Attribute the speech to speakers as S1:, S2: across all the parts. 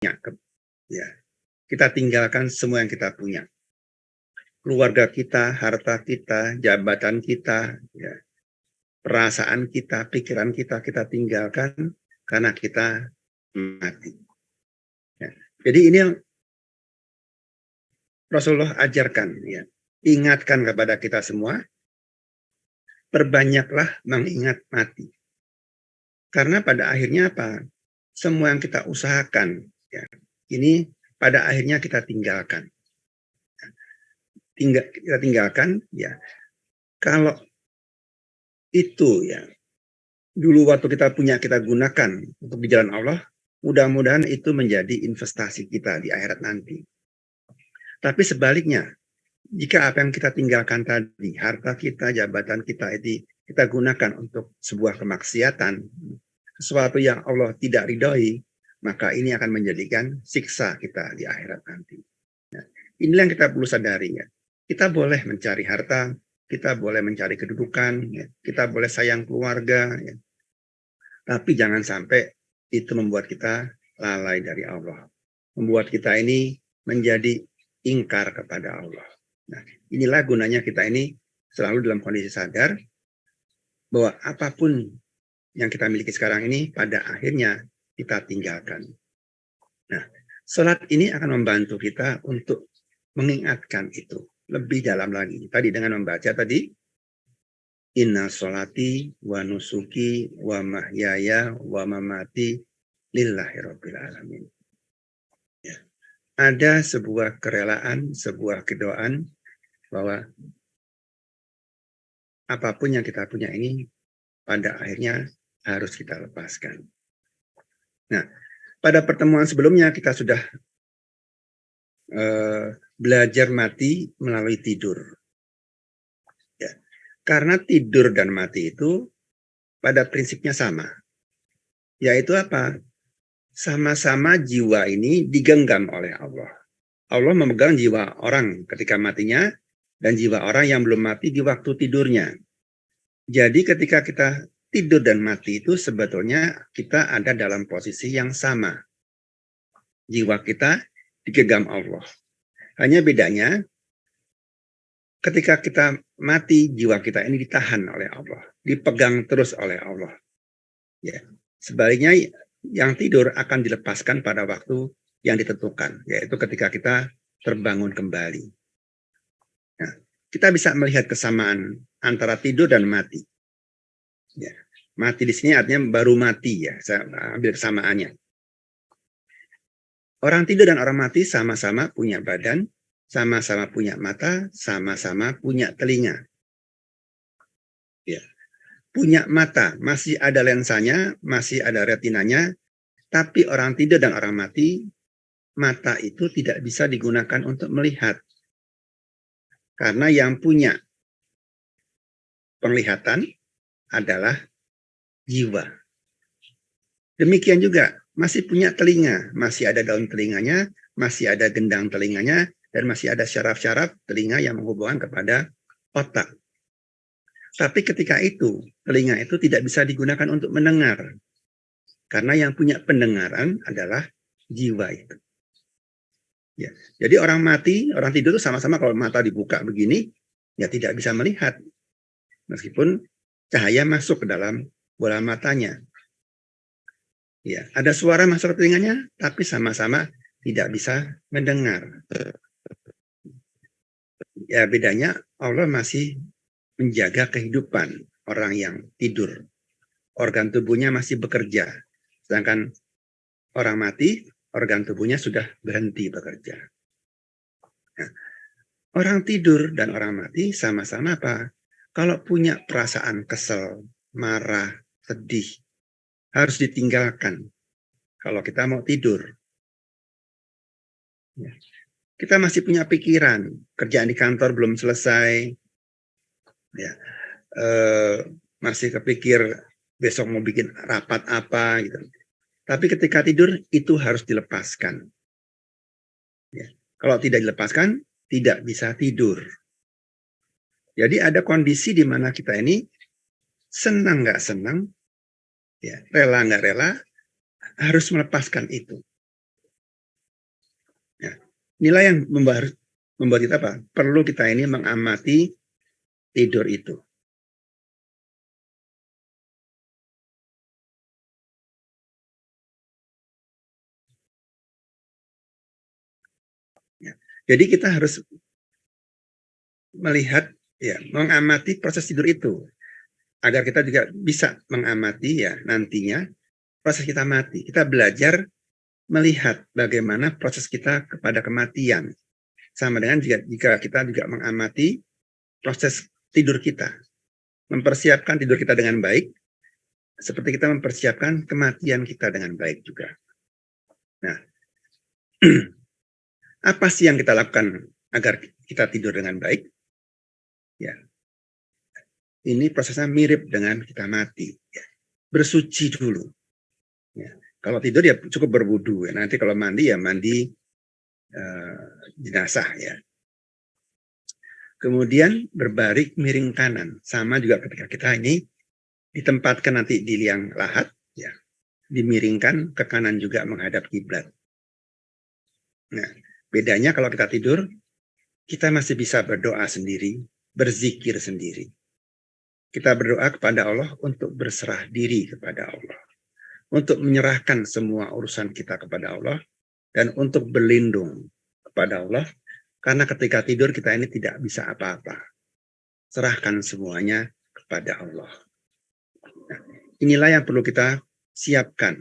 S1: Ya, ya, kita tinggalkan semua yang kita punya. Keluarga kita, harta kita, jabatan kita, ya, perasaan kita, pikiran kita tinggalkan karena kita mati. Ya. Jadi ini yang Rasulullah ajarkan, ya. Ingatkan kepada kita semua, perbanyaklah mengingat mati. Karena pada akhirnya apa? Semua yang kita usahakan, ya, ini pada akhirnya kita tinggalkan. Kita tinggalkan, ya. Kalau itu, ya, dulu waktu kita punya kita gunakan untuk di jalan Allah, mudah-mudahan itu menjadi investasi kita di akhirat nanti. Tapi sebaliknya, jika apa yang kita tinggalkan tadi, harta kita, jabatan kita, itu kita gunakan untuk sebuah kemaksiatan, sesuatu yang Allah tidak ridhoi, maka ini akan menjadikan siksa kita di akhirat nanti. Nah, inilah yang kita perlu sadari, ya. Kita boleh mencari harta, kita boleh mencari kedudukan, ya. Kita boleh sayang keluarga, ya. Tapi jangan sampai itu membuat kita lalai dari Allah. Membuat kita ini menjadi ingkar kepada Allah. Nah, inilah gunanya kita ini selalu dalam kondisi sadar bahwa apapun yang kita miliki sekarang ini pada akhirnya kita tinggalkan. Nah, salat ini akan membantu kita untuk mengingatkan itu lebih dalam lagi. Tadi dengan membaca tadi, inna sholati wa nusuki wa mahyaya wa mamati lillahi rabbil alamin. Ya. Ada sebuah kerelaan, sebuah kedoaan bahwa apapun yang kita punya ini pada akhirnya harus kita lepaskan. Nah, pada pertemuan sebelumnya kita sudah belajar mati melalui tidur. Ya. Karena tidur dan mati itu pada prinsipnya sama. Yaitu apa? Sama-sama jiwa ini digenggam oleh Allah. Allah memegang jiwa orang ketika matinya dan jiwa orang yang belum mati di waktu tidurnya. Jadi ketika kita tidur dan mati itu sebetulnya kita ada dalam posisi yang sama. Jiwa kita digenggam Allah. Hanya bedanya ketika kita mati, jiwa kita ini ditahan oleh Allah, dipegang terus oleh Allah. Ya. Sebaliknya yang tidur akan dilepaskan pada waktu yang ditentukan, yaitu ketika kita terbangun kembali. Nah, kita bisa melihat kesamaan antara tidur dan mati. Ya. Mati di sini artinya baru mati, ya. Saya ambil kesamaannya. Orang tidur dan orang mati sama-sama punya badan, sama-sama punya mata, sama-sama punya telinga. Ya. Punya mata, masih ada lensanya, masih ada retinanya, tapi orang tidur dan orang mati, mata itu tidak bisa digunakan untuk melihat. Karena yang punya penglihatan adalah jiwa. Demikian juga, masih punya telinga, masih ada daun telinganya, masih ada gendang telinganya, dan masih ada syaraf-syaraf telinga yang menghubungkan kepada otak. Tapi ketika itu, telinga itu tidak bisa digunakan untuk mendengar. Karena yang punya pendengaran adalah jiwa itu. Ya. Jadi orang mati, orang tidur itu sama-sama kalau mata dibuka begini, ya tidak bisa melihat. Meskipun cahaya masuk ke dalam bola matanya. Ya, ada suara masuk ke telinganya, tapi sama-sama tidak bisa mendengar. Ya, bedanya Allah masih menjaga kehidupan orang yang tidur. Organ tubuhnya masih bekerja. Sedangkan orang mati, organ tubuhnya sudah berhenti bekerja. Nah, orang tidur dan orang mati sama-sama apa? Kalau punya perasaan kesel, marah, sedih, harus ditinggalkan. Kalau kita mau tidur. Ya. Kita masih punya pikiran, kerjaan di kantor belum selesai, ya, masih kepikir besok mau bikin rapat apa gitu. Tapi ketika tidur itu harus dilepaskan. Ya. Kalau tidak dilepaskan, tidak bisa tidur. Jadi ada kondisi di mana kita ini senang nggak senang, ya, rela nggak rela, harus melepaskan itu. Inilah yang membuat kita apa? Perlu kita ini mengamati tidur itu. Ya. Jadi kita harus melihat, ya, mengamati proses tidur itu agar kita juga bisa mengamati ya nantinya proses kita mati. Kita belajar melihat bagaimana proses kita kepada kematian. Sama dengan jika kita juga mengamati proses tidur kita. Mempersiapkan tidur kita dengan baik, seperti kita mempersiapkan kematian kita dengan baik juga. Nah, apa sih yang kita lakukan agar kita tidur dengan baik? Ya, ini prosesnya mirip dengan kita mati. Ya. Bersuci dulu. Ya. Kalau tidur ya cukup berwudu. Ya. Nanti kalau mandi ya mandi jenazah ya. Kemudian berbaring miring kanan. Sama juga ketika kita ini ditempatkan nanti di liang lahat, ya, dimiringkan ke kanan juga menghadap kiblat. Nah, bedanya kalau kita tidur, kita masih bisa berdoa sendiri, berzikir sendiri. Kita berdoa kepada Allah untuk berserah diri kepada Allah. Untuk menyerahkan semua urusan kita kepada Allah. Dan untuk berlindung kepada Allah. Karena ketika tidur kita ini tidak bisa apa-apa. Serahkan semuanya kepada Allah. Nah, inilah yang perlu kita siapkan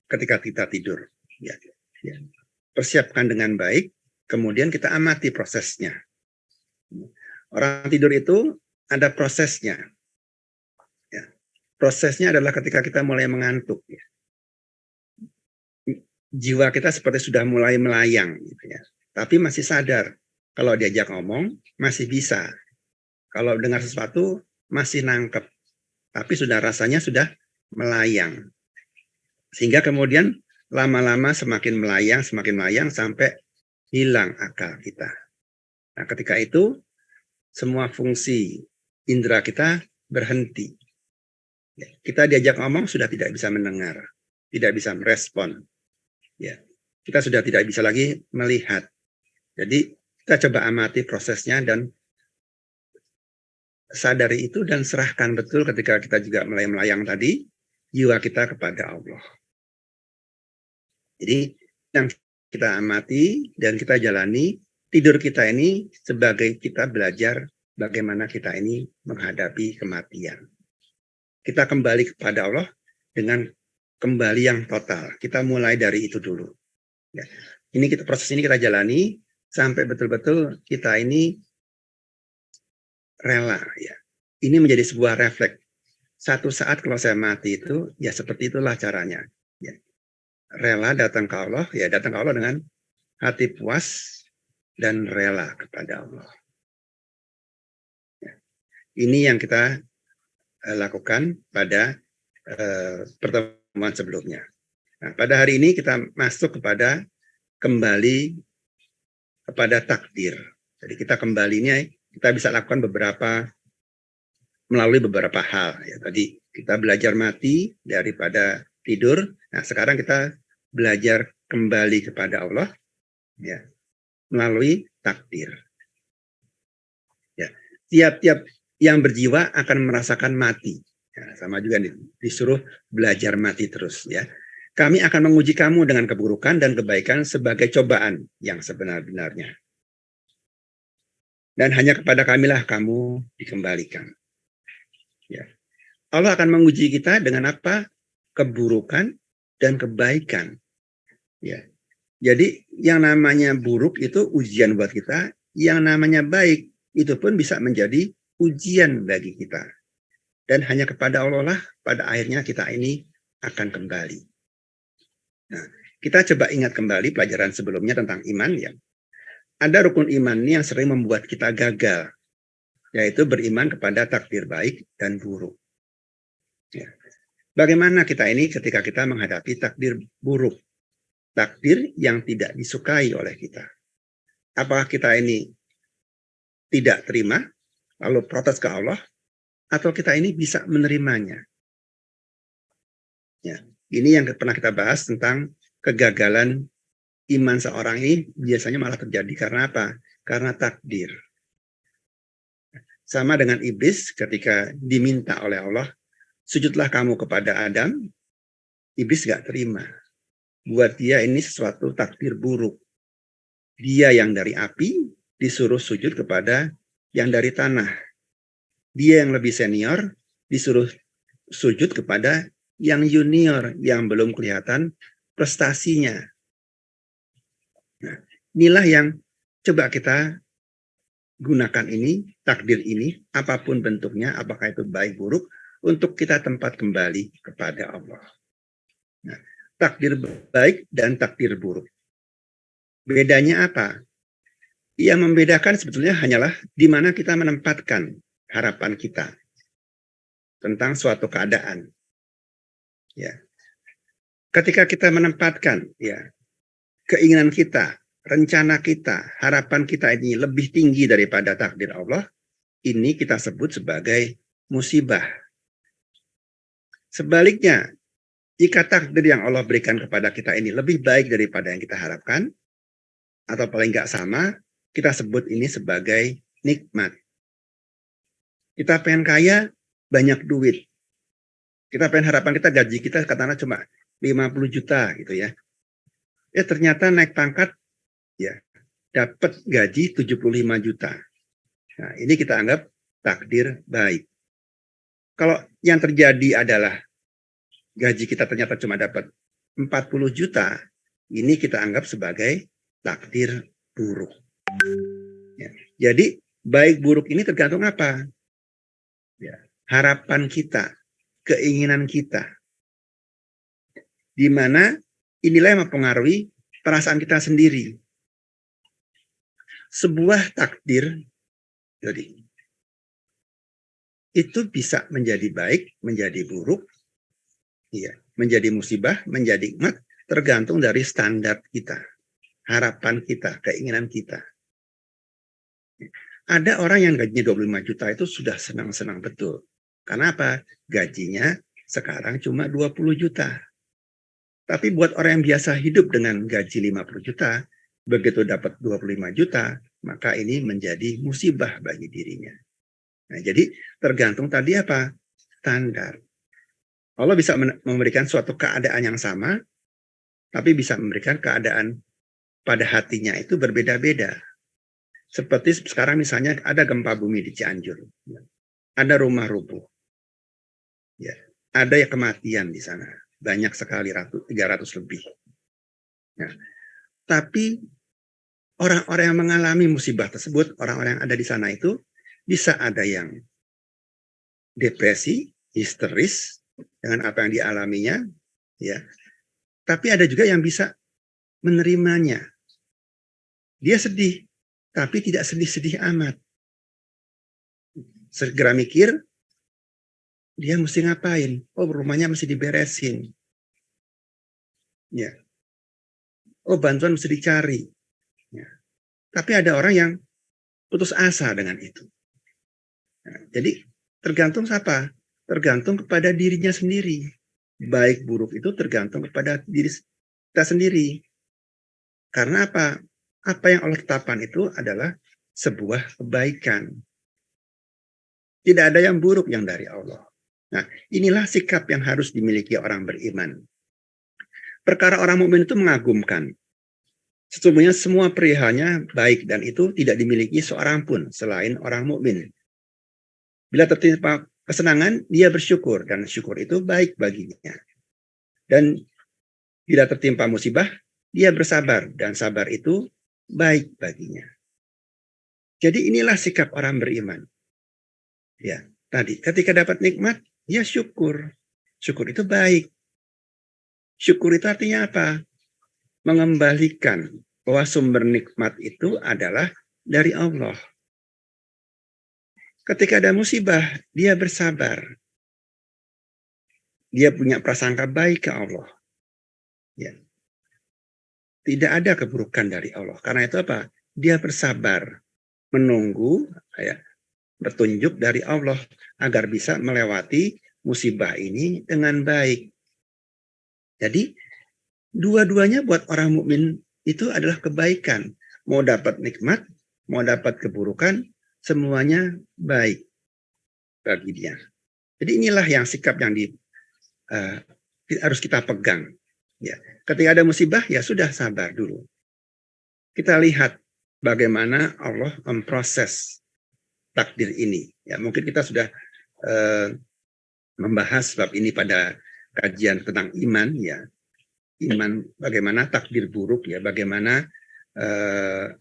S1: ketika kita tidur. Ya, ya. Persiapkan dengan baik, kemudian kita amati prosesnya. Orang tidur itu ada prosesnya. Ya. Prosesnya adalah ketika kita mulai mengantuk. Ya. Jiwa kita seperti sudah mulai melayang. Gitu ya. Tapi masih sadar. Kalau diajak ngomong, masih bisa. Kalau dengar sesuatu, masih nangkep. Tapi sudah rasanya sudah melayang. Sehingga kemudian lama-lama semakin melayang sampai hilang akal kita. Nah, ketika itu semua fungsi indera kita berhenti. Kita diajak ngomong sudah tidak bisa mendengar, tidak bisa merespon. Ya, kita sudah tidak bisa lagi melihat. Jadi kita coba amati prosesnya dan sadari itu dan serahkan betul ketika kita juga mulai melayang tadi, jiwa kita kepada Allah. Jadi yang kita amati dan kita jalani, tidur kita ini sebagai kita belajar bagaimana kita ini menghadapi kematian. Kita kembali kepada Allah dengan kembali yang total. Kita mulai dari itu dulu. Ya. Proses ini kita jalani sampai betul-betul kita ini rela. Ya. Ini menjadi sebuah refleks. Satu saat kalau saya mati itu, ya seperti itulah caranya. Ya. Rela datang ke Allah, ya datang ke Allah dengan hati puas dan rela kepada Allah. Ya. Ini yang kita lakukan pada pertemuan sebelumnya. Nah, pada hari ini kita masuk kepada kembali kepada takdir. Jadi kita kembalinya kita bisa lakukan melalui beberapa hal. Ya, tadi kita belajar mati daripada tidur. Nah, sekarang kita belajar kembali kepada Allah, ya, melalui takdir. Ya, tiap-tiap yang berjiwa akan merasakan mati. Ya, sama juga disuruh belajar mati terus. Ya, kami akan menguji kamu dengan keburukan dan kebaikan sebagai cobaan yang sebenar-benarnya. Dan hanya kepada kamilah kamu dikembalikan. Ya. Allah akan menguji kita dengan apa? Keburukan dan kebaikan. Ya. Jadi yang namanya buruk itu ujian buat kita, yang namanya baik itu pun bisa menjadi ujian bagi kita. Dan hanya kepada Allah lah pada akhirnya kita ini akan kembali. Nah, kita coba ingat kembali pelajaran sebelumnya tentang iman ya. Ada rukun iman ini yang sering membuat kita gagal, yaitu beriman kepada takdir baik dan buruk. Ya. Bagaimana kita ini ketika kita menghadapi takdir buruk, takdir yang tidak disukai oleh kita? Apakah kita ini tidak terima, lalu protes ke Allah, atau kita ini bisa menerimanya? Ya. Ini yang pernah kita bahas tentang kegagalan iman seorang ini biasanya malah terjadi karena apa? Karena takdir. Sama dengan iblis ketika diminta oleh Allah, sujudlah kamu kepada Adam, iblis gak terima. Buat dia ini sesuatu takdir buruk. Dia yang dari api disuruh sujud kepada yang dari tanah. Dia yang lebih senior disuruh sujud kepada yang junior yang belum kelihatan prestasinya. Nah, inilah yang coba kita gunakan ini, takdir ini, apapun bentuknya, apakah itu baik buruk, untuk kita tempat kembali kepada Allah. Nah, takdir baik dan takdir buruk. Bedanya apa? Yang membedakan sebetulnya hanyalah di mana kita menempatkan harapan kita tentang suatu keadaan. Ya. Ketika kita menempatkan ya keinginan kita, rencana kita, harapan kita ini lebih tinggi daripada takdir Allah, ini kita sebut sebagai musibah. Sebaliknya, jika takdir yang Allah berikan kepada kita ini lebih baik daripada yang kita harapkan, atau paling nggak sama, kita sebut ini sebagai nikmat. Kita pengen kaya, banyak duit. Kita pengen harapan kita gaji kita katakanlah cuma 50 juta gitu ya. Ya ternyata naik pangkat ya dapat gaji 75 juta. Nah, ini kita anggap takdir baik. Kalau yang terjadi adalah gaji kita ternyata cuma dapat 40 juta, ini kita anggap sebagai takdir buruk. Ya. Jadi baik buruk ini tergantung apa? Ya, harapan kita, keinginan kita. Di mana inilah yang mempengaruhi perasaan kita sendiri. Sebuah takdir jadi itu bisa menjadi baik, menjadi buruk, ya, menjadi musibah, menjadi nikmat, tergantung dari standar kita, harapan kita, keinginan kita. Ada orang yang gajinya 25 juta itu sudah senang-senang betul. Karena apa? Gajinya sekarang cuma 20 juta. Tapi buat orang yang biasa hidup dengan gaji 50 juta, begitu dapat 25 juta, maka ini menjadi musibah bagi dirinya. Nah, jadi tergantung tadi apa? Standar. Allah bisa memberikan suatu keadaan yang sama, tapi bisa memberikan keadaan pada hatinya itu berbeda-beda. Seperti sekarang misalnya ada gempa bumi di Cianjur. Ada rumah rubuh. Ya, ada yang kematian di sana. Banyak sekali, 300 lebih. Nah, tapi orang-orang yang mengalami musibah tersebut, orang-orang yang ada di sana itu, bisa ada yang depresi, histeris, dengan apa yang dialaminya. Ya. Tapi ada juga yang bisa menerimanya. Dia sedih, tapi tidak sedih-sedih amat. Segera mikir, dia mesti ngapain? Oh, rumahnya mesti diberesin. Ya. Oh, bantuan mesti dicari. Ya. Tapi ada orang yang putus asa dengan itu. Nah, jadi tergantung siapa? Tergantung kepada dirinya sendiri. Baik buruk itu tergantung kepada diri kita sendiri. Karena apa? Apa yang Allah tetapkan itu adalah sebuah kebaikan. Tidak ada yang buruk yang dari Allah. Nah, inilah sikap yang harus dimiliki orang beriman. Perkara orang mukmin itu mengagumkan. Sesungguhnya semua perihalnya baik dan itu tidak dimiliki seorang pun selain orang mukmin. Bila tertimpa kesenangan, dia bersyukur dan syukur itu baik baginya. Dan bila tertimpa musibah, dia bersabar dan sabar itu baik baginya. Jadi inilah sikap orang beriman. Ya, tadi ketika dapat nikmat, ya syukur. Syukur itu baik. Syukur itu artinya apa? Mengembalikan bahwa sumber nikmat itu adalah dari Allah. Ketika ada musibah, dia bersabar. Dia punya prasangka baik ke Allah. Ya. Tidak ada keburukan dari Allah. Karena itu apa? Dia bersabar. Menunggu ya, petunjuk dari Allah agar bisa melewati musibah ini dengan baik. Jadi dua-duanya buat orang mukmin itu adalah kebaikan. Mau dapat nikmat, mau dapat keburukan, semuanya baik bagi dia. Jadi inilah yang sikap yang harus kita pegang. Ya, ketika ada musibah, ya sudah sabar dulu. Kita lihat bagaimana Allah memproses takdir ini. Ya, mungkin kita sudah membahas bab ini pada kajian tentang iman, ya. Iman, bagaimana takdir buruk, ya, bagaimana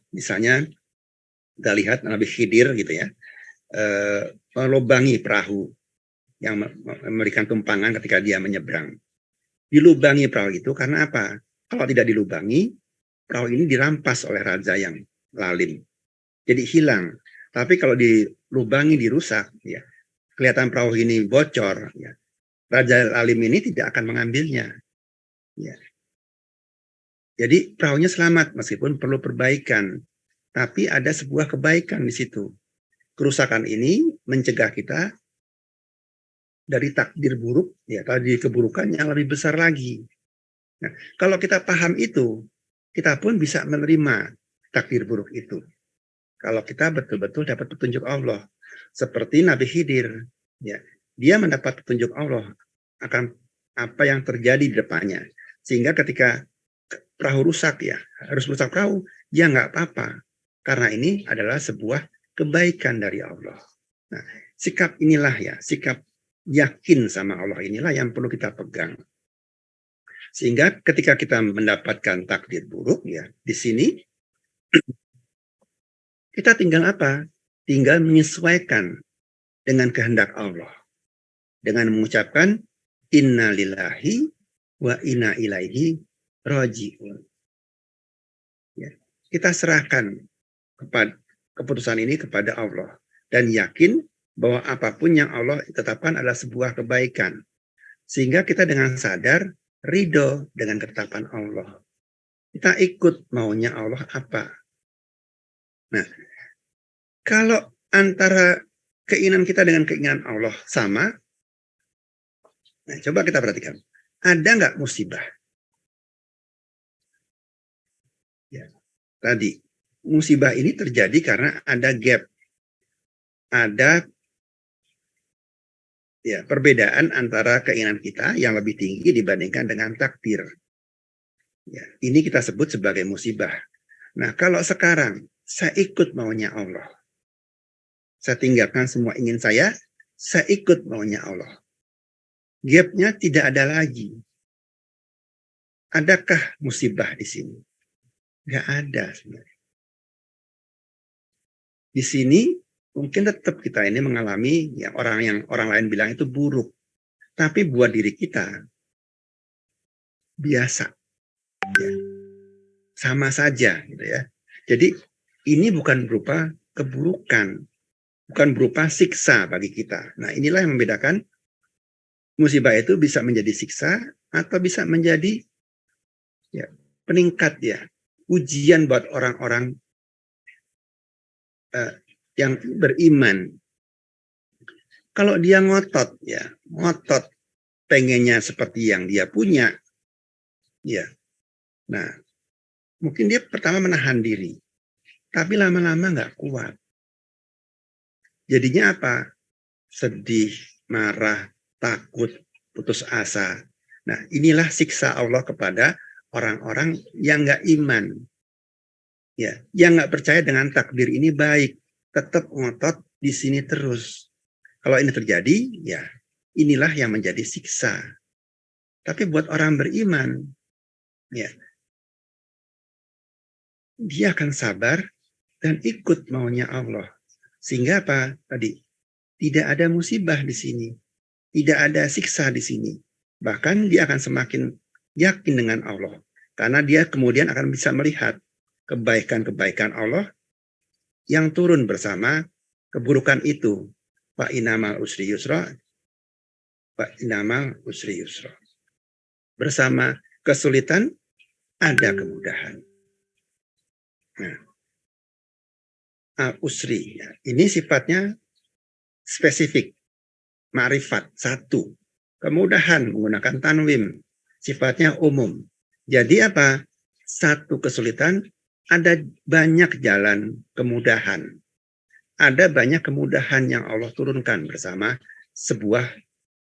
S1: misalnya kita lihat Nabi Khidir gitu ya, melubangi perahu yang memberikan tumpangan ketika dia menyeberang. Dilubangi perahu itu karena apa? Kalau tidak dilubangi, perahu ini dirampas oleh raja yang lalim. Jadi hilang. Tapi kalau dilubangi, dirusak, ya, kelihatan perahu ini bocor, ya, raja lalim ini tidak akan mengambilnya. Ya. Jadi perahunya selamat meskipun perlu perbaikan. Tapi ada sebuah kebaikan di situ. Kerusakan ini mencegah kita dari takdir buruk, ya, tadi keburukan yang lebih besar lagi. Nah, kalau kita paham itu, kita pun bisa menerima takdir buruk itu. Kalau kita betul-betul dapat petunjuk Allah, seperti Nabi Khidir, ya, dia mendapat petunjuk Allah akan apa yang terjadi di depannya, sehingga ketika perahu rusak, ya, harus rusak perahu, ya nggak apa-apa, karena ini adalah sebuah kebaikan dari Allah. Nah, sikap inilah, ya, sikap yakin sama Allah inilah yang perlu kita pegang. Sehingga ketika kita mendapatkan takdir buruk, ya, di sini kita tinggal apa? Tinggal menyesuaikan dengan kehendak Allah. Dengan mengucapkan inna lillahi wa inna ilaihi raji'un. Ya, kita serahkan keputusan ini kepada Allah dan yakin bahwa apapun yang Allah tetapkan adalah sebuah kebaikan. Sehingga kita dengan sadar ridho dengan ketetapan Allah. Kita ikut maunya Allah apa. Nah, kalau antara keinginan kita dengan keinginan Allah sama, nah, coba kita perhatikan. Ada nggak musibah? Ya, tadi, musibah ini terjadi karena ada gap. Ada, ya, perbedaan antara keinginan kita yang lebih tinggi dibandingkan dengan takdir. Ya, ini kita sebut sebagai musibah. Nah, kalau sekarang saya ikut maunya Allah. Saya tinggalkan semua ingin saya ikut maunya Allah. Gapnya tidak ada lagi. Adakah musibah di sini? Nggak ada sebenarnya. Di sini mungkin tetap kita ini mengalami yang orang lain bilang itu buruk. Tapi buat diri kita biasa. Ya. Sama saja gitu ya. Jadi ini bukan berupa keburukan, bukan berupa siksa bagi kita. Nah, inilah yang membedakan musibah itu bisa menjadi siksa atau bisa menjadi, ya, peningkat, ya, ujian buat orang-orang yang beriman. Kalau dia ngotot, ya, ngotot pengennya seperti yang dia punya, ya, nah, mungkin dia pertama menahan diri, tapi lama-lama nggak kuat. Jadinya apa? Sedih, marah, takut, putus asa. Nah, inilah siksa Allah kepada orang-orang yang nggak iman, ya, yang nggak percaya dengan takdir ini baik, tetap ngotot di sini terus. Kalau ini terjadi, ya, inilah yang menjadi siksa. Tapi buat orang beriman, ya, dia akan sabar dan ikut maunya Allah. Sehingga apa? Tadi, tidak ada musibah di sini. Tidak ada siksa di sini. Bahkan dia akan semakin yakin dengan Allah. Karena dia kemudian akan bisa melihat kebaikan-kebaikan Allah yang turun bersama keburukan itu. Fa innamal usri yusra. Fa innamal usri yusra. Bersama kesulitan ada kemudahan. Nah, al-usri, ya, ini sifatnya spesifik. Ma'rifat, satu. Kemudahan menggunakan tanwim, sifatnya umum. Jadi apa? satu kesulitan, ada banyak jalan kemudahan. Ada banyak kemudahan yang Allah turunkan bersama sebuah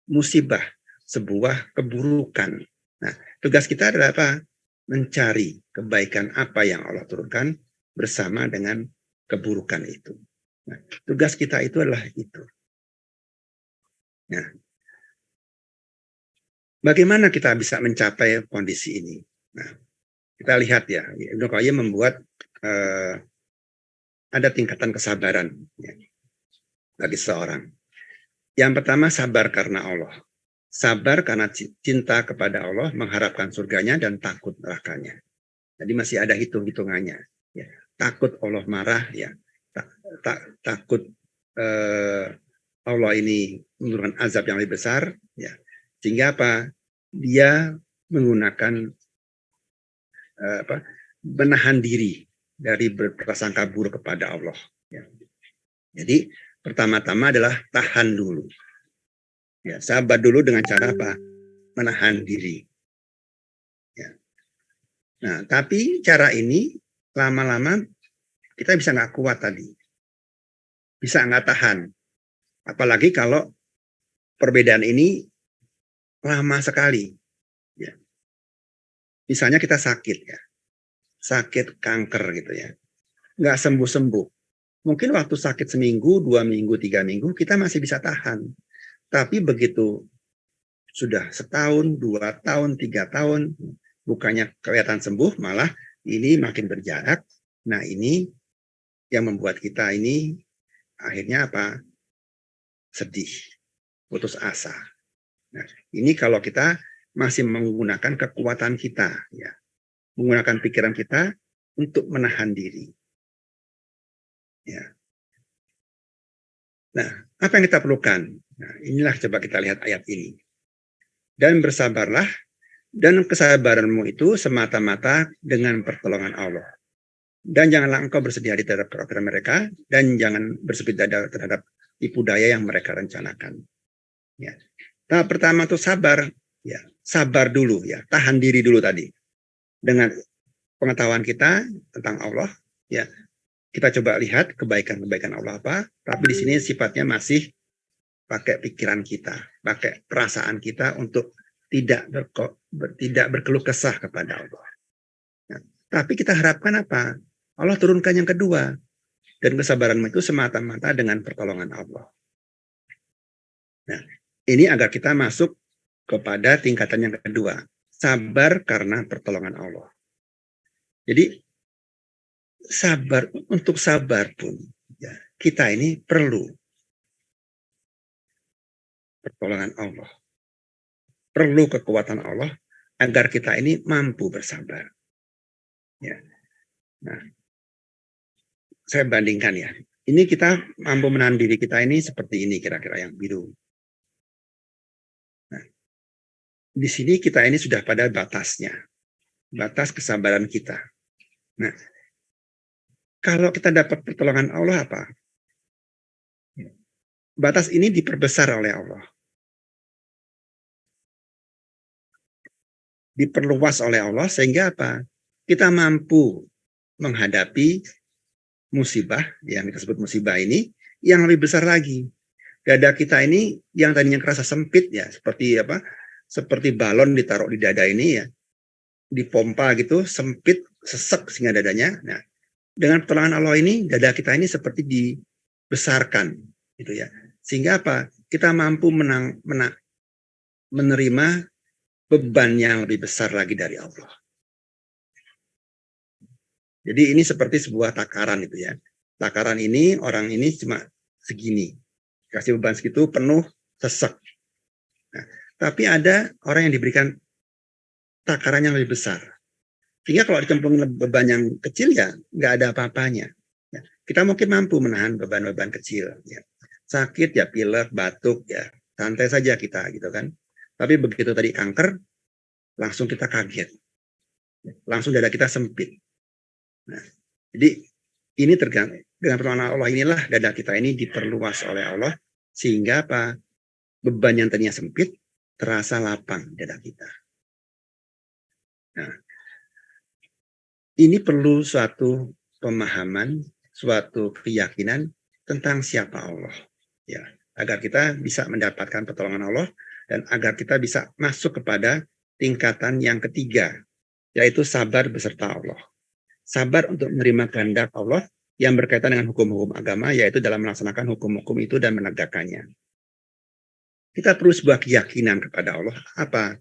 S1: musibah, sebuah keburukan. Nah, tugas kita adalah apa? Mencari kebaikan apa yang Allah turunkan bersama dengan keburukan itu. Nah, tugas kita itu adalah itu. Nah, bagaimana kita bisa mencapai kondisi ini? Nah, kita lihat ya, Ibnu Qayyim membuat ada tingkatan kesabaran ya, bagi seorang. Yang pertama, sabar karena Allah. Sabar karena cinta kepada Allah, mengharapkan surganya dan takut nerakanya. Jadi masih ada hitung-hitungannya. Ya. Takut Allah marah, ya. Takut Allah ini menurunkan azab yang lebih besar, ya. Sehingga apa? Dia menggunakan menahan diri dari berprasangka buruk kepada Allah. Ya. Jadi pertama-tama adalah tahan dulu. Ya, sabar dulu dengan cara apa? Menahan diri. Ya. Nah, tapi cara ini lama-lama kita bisa nggak kuat tadi. Bisa nggak tahan. Apalagi kalau perbedaan ini lama sekali. Ya. Misalnya kita sakit ya. Sakit kanker gitu ya. Nggak sembuh-sembuh. Mungkin waktu sakit seminggu, 2 minggu, 3 minggu, kita masih bisa tahan. Tapi begitu sudah setahun, 2 tahun, 3 tahun, bukannya kelihatan sembuh, malah ini makin berjarak. Nah, ini yang membuat kita ini akhirnya apa? Sedih, putus asa. Nah, ini kalau kita masih menggunakan kekuatan kita, ya, menggunakan pikiran kita untuk menahan diri. Ya. Nah, apa yang kita perlukan? Nah, inilah coba kita lihat ayat ini. Dan bersabarlah, dan kesabaranmu itu semata-mata dengan pertolongan Allah. Dan janganlah engkau bersedih hati terhadap kekhawatiran mereka, dan jangan bersepit dada terhadap tipu daya yang mereka rencanakan. Ya. Tahap pertama itu sabar, ya, sabar dulu, ya, tahan diri dulu tadi. Dengan pengetahuan kita tentang Allah, ya, kita coba lihat kebaikan-kebaikan Allah apa, tapi di sini sifatnya masih pakai pikiran kita, pakai perasaan kita untuk tidak berkeluh kesah kepada Allah. Nah, tapi kita harapkan apa? Allah turunkan yang kedua, dan kesabaran itu semata-mata dengan pertolongan Allah. Nah, ini agar kita masuk kepada tingkatan yang kedua, sabar karena pertolongan Allah. Jadi sabar, untuk sabar pun ya, kita ini perlu pertolongan Allah. Perlu kekuatan Allah agar kita ini mampu bersabar. Ya. Nah, saya bandingkan ya. Ini kita mampu menahan diri kita ini seperti ini kira-kira yang biru. Nah, di sini kita ini sudah pada batasnya. Batas kesabaran kita. Nah, kalau kita dapat pertolongan Allah apa? Batas ini diperbesar oleh Allah. Diperluas oleh Allah sehingga apa? Kita mampu menghadapi musibah yang disebut musibah ini yang lebih besar lagi. Dada kita ini yang tadinya kerasa sempit ya, seperti apa? Seperti balon ditaruh di dada ini ya. Dipompa gitu, sempit, sesek sehingga dadanya. Nah, dengan pertolongan Allah ini dada kita ini seperti dibesarkan gitu ya. Sehingga apa? Kita mampu menerima beban yang lebih besar lagi dari Allah. Jadi ini seperti sebuah takaran itu ya. Takaran ini orang ini cuma segini. Kasih beban segitu penuh sesek. Nah, tapi ada orang yang diberikan takaran yang lebih besar. Sehingga kalau dicemplungin beban yang kecil ya nggak ada apa-apanya. Ya, kita mungkin mampu menahan beban-beban kecil. Ya. Sakit ya pilek, batuk ya santai saja kita gitu kan. Tapi begitu tadi kanker langsung kita kaget. Langsung dada kita sempit. Nah, jadi ini tergantung dengan pertolongan Allah inilah dada kita ini diperluas oleh Allah sehingga apa? Beban yang tadinya sempit terasa lapang dada kita. Nah, Ini perlu suatu pemahaman, suatu keyakinan tentang siapa Allah. Ya, agar kita bisa mendapatkan pertolongan Allah dan agar kita bisa masuk kepada tingkatan yang ketiga, yaitu sabar beserta Allah. Sabar untuk menerima kehendak Allah yang berkaitan dengan hukum-hukum agama, yaitu dalam melaksanakan hukum-hukum itu dan menegakkannya. Kita perlu sebuah keyakinan kepada Allah. Apa?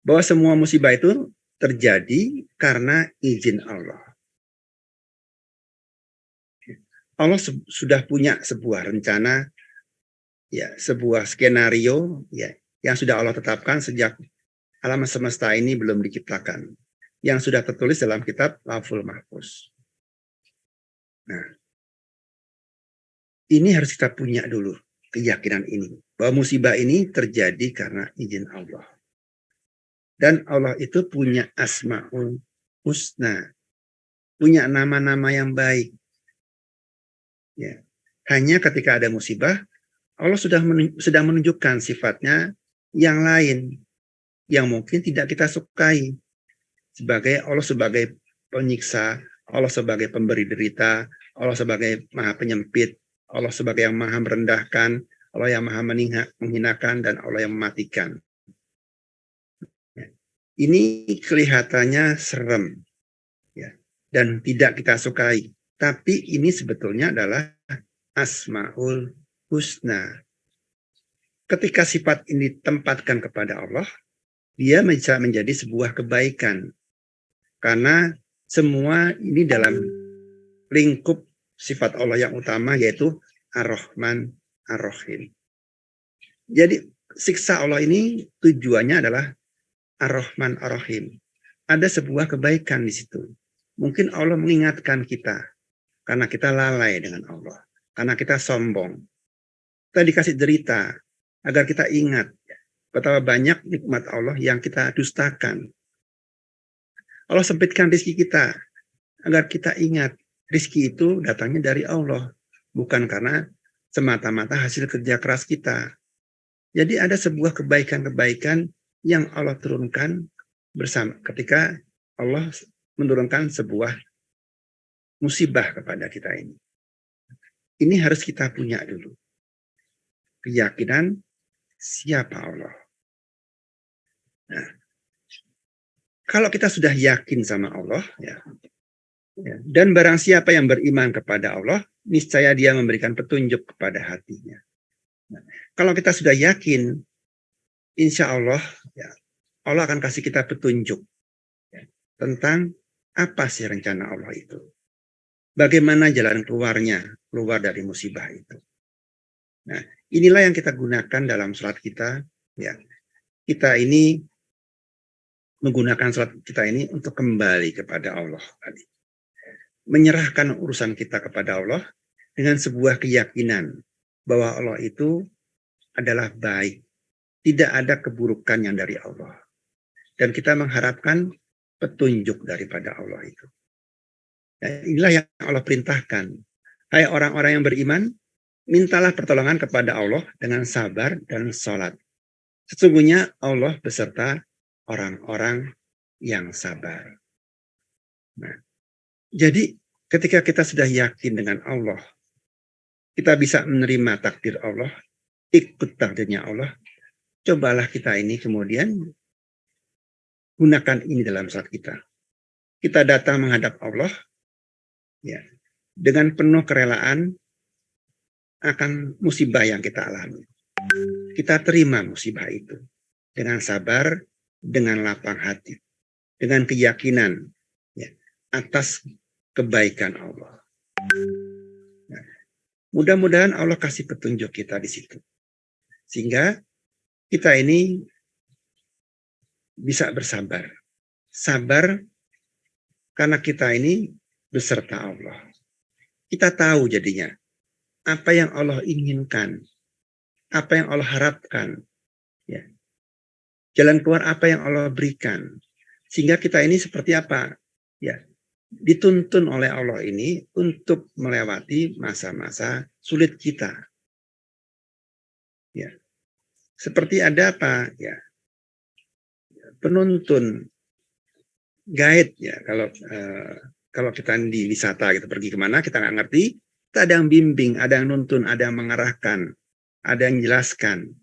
S1: Bahwa semua musibah itu terjadi karena izin Allah. Allah sudah punya sebuah rencana, ya, sebuah skenario, ya, yang sudah Allah tetapkan sejak alam semesta ini belum diciptakan, yang sudah tertulis dalam kitab Lauhul Mahfuz. Nah, ini harus kita punya dulu keyakinan ini, bahwa musibah ini terjadi karena izin Allah. Dan Allah itu punya asmaul husna, punya nama-nama yang baik. Ya. Hanya ketika ada musibah, Allah sedang menunjukkan sifatnya yang lain, yang mungkin tidak kita sukai. Allah sebagai penyiksa, Allah sebagai pemberi derita, Allah sebagai maha penyempit, Allah sebagai yang maha merendahkan, Allah yang maha menghinakan, dan Allah yang mematikan. Ini kelihatannya serem, ya, dan tidak kita sukai. Tapi ini sebetulnya adalah asmaul husna. Ketika sifat ini ditempatkan kepada Allah, dia bisa menjadi sebuah kebaikan. Karena semua ini dalam lingkup sifat Allah yang utama, yaitu Ar-Rahman Ar-Rahim. Jadi siksa Allah ini tujuannya adalah Ar-Rahman Ar-Rahim. Ada sebuah kebaikan di situ. Mungkin Allah mengingatkan kita karena kita lalai dengan Allah, karena kita sombong. Kita dikasih derita agar kita ingat betapa banyak nikmat Allah yang kita dustakan. Allah sempitkan rezeki kita agar kita ingat rezeki itu datangnya dari Allah, bukan karena semata-mata hasil kerja keras kita. Jadi ada sebuah kebaikan-kebaikan yang Allah turunkan bersama ketika Allah menurunkan sebuah musibah kepada kita ini. Ini harus kita punya dulu. Keyakinan siapa Allah. Nah, kalau kita sudah yakin sama Allah, ya, dan barang siapa yang beriman kepada Allah, niscaya dia memberikan petunjuk kepada hatinya. Nah, kalau kita sudah yakin, insya Allah, ya, Allah akan kasih kita petunjuk, ya, tentang apa sih rencana Allah itu. Bagaimana jalan keluar dari musibah itu. Nah, inilah yang kita gunakan dalam salat kita. Ya, kita ini menggunakan salat kita ini untuk kembali kepada Allah tadi. Menyerahkan urusan kita kepada Allah dengan sebuah keyakinan bahwa Allah itu adalah baik. Tidak ada keburukan yang dari Allah. Dan kita mengharapkan petunjuk daripada Allah itu. Nah, inilah yang Allah perintahkan. Hai orang-orang yang beriman, mintalah pertolongan kepada Allah dengan sabar dan sholat. Sesungguhnya Allah beserta orang-orang yang sabar. Nah, jadi ketika kita sudah yakin dengan Allah, kita bisa menerima takdir Allah, ikut takdirnya Allah. Cobalah kita ini kemudian gunakan ini dalam salat kita. Kita datang menghadap Allah, ya, dengan penuh kerelaan akan musibah yang kita alami. Kita terima musibah itu dengan sabar, dengan lapang hati, dengan keyakinan, ya, atas kebaikan Allah. Nah, mudah-mudahan Allah kasih petunjuk kita di situ, sehingga kita ini bisa bersabar. Sabar karena kita ini beserta Allah. Kita tahu jadinya apa yang Allah inginkan, apa yang Allah harapkan, ya. Jalan keluar apa yang Allah berikan. Sehingga kita ini seperti apa? Ya, dituntun oleh Allah ini untuk melewati masa-masa sulit kita. Ya. Seperti ada apa? Ya. Penuntun guide ya. Kalau kita di wisata gitu pergi kemana kita nggak ngerti, kita ada yang bimbing, ada yang nuntun, ada yang mengarahkan, ada yang menjelaskan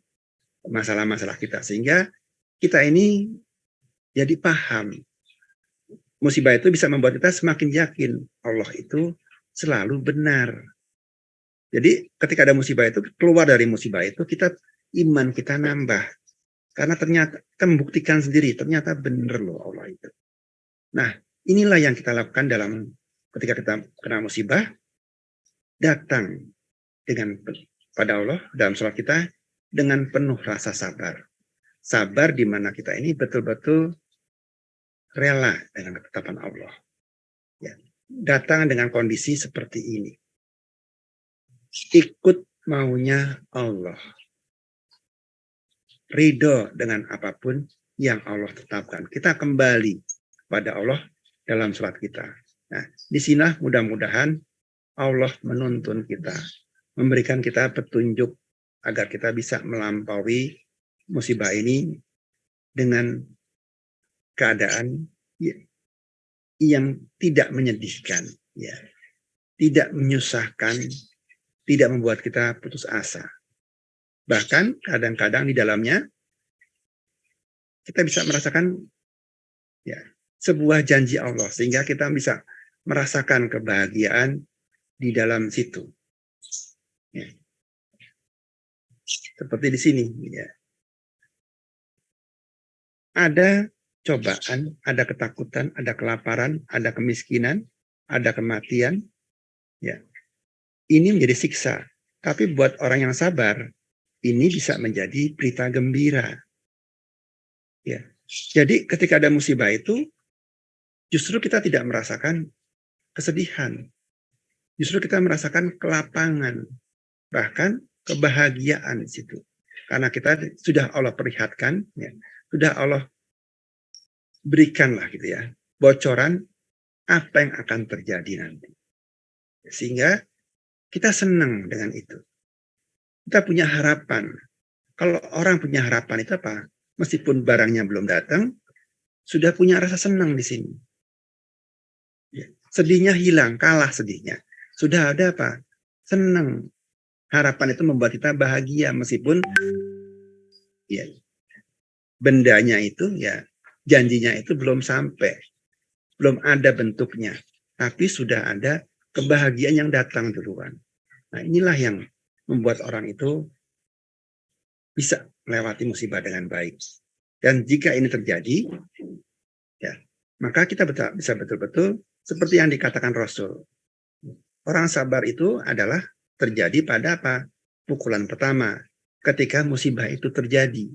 S1: masalah-masalah kita sehingga kita ini jadi paham. Musibah itu bisa membuat kita semakin yakin Allah itu selalu benar. Jadi ketika ada musibah itu, keluar dari musibah itu kita iman kita nambah. Karena ternyata kita membuktikan sendiri, ternyata benar loh Allah itu. Nah, inilah yang kita lakukan ketika kita kena musibah, datang pada Allah dalam sholat kita dengan penuh rasa sabar. Sabar di mana kita ini betul-betul rela dengan ketetapan Allah. Ya. Datang dengan kondisi seperti ini. Ikut maunya Allah. Ridho dengan apapun yang Allah tetapkan. Kita kembali pada Allah dalam sholat kita. Nah, disinilah mudah-mudahan Allah menuntun kita, memberikan kita petunjuk agar kita bisa melampaui musibah ini dengan keadaan yang tidak menyedihkan, ya, tidak menyusahkan, tidak membuat kita putus asa. Bahkan kadang-kadang di dalamnya kita bisa merasakan ya sebuah janji Allah sehingga kita bisa merasakan kebahagiaan di dalam situ. Ya. Seperti di sini ya. Ada cobaan, ada ketakutan, ada kelaparan, ada kemiskinan, ada kematian. Ya. Ini menjadi siksa. Tapi buat orang yang sabar, ini bisa menjadi berita gembira. Ya. Jadi ketika ada musibah itu, justru kita tidak merasakan kesedihan. Justru kita merasakan kelapangan. Bahkan kebahagiaan di situ. Karena kita sudah Allah perlihatkan, ya, sudah Allah berikanlah gitu ya, bocoran apa yang akan terjadi nanti. Sehingga kita senang dengan itu. Kita punya harapan. Kalau orang punya harapan itu apa? Meskipun barangnya belum datang, sudah punya rasa senang di sini. Ya. Sedihnya hilang, kalah sedihnya. Sudah ada apa? Senang. Harapan itu membuat kita bahagia meskipun ya bendanya itu ya janjinya itu belum sampai. Belum ada bentuknya. Tapi sudah ada kebahagiaan yang datang duluan. Nah, inilah yang membuat orang itu bisa melewati musibah dengan baik. Dan jika ini terjadi, ya, maka kita bisa betul-betul seperti yang dikatakan Rasul. Orang sabar itu adalah terjadi pada apa? Pukulan pertama. Ketika musibah itu terjadi.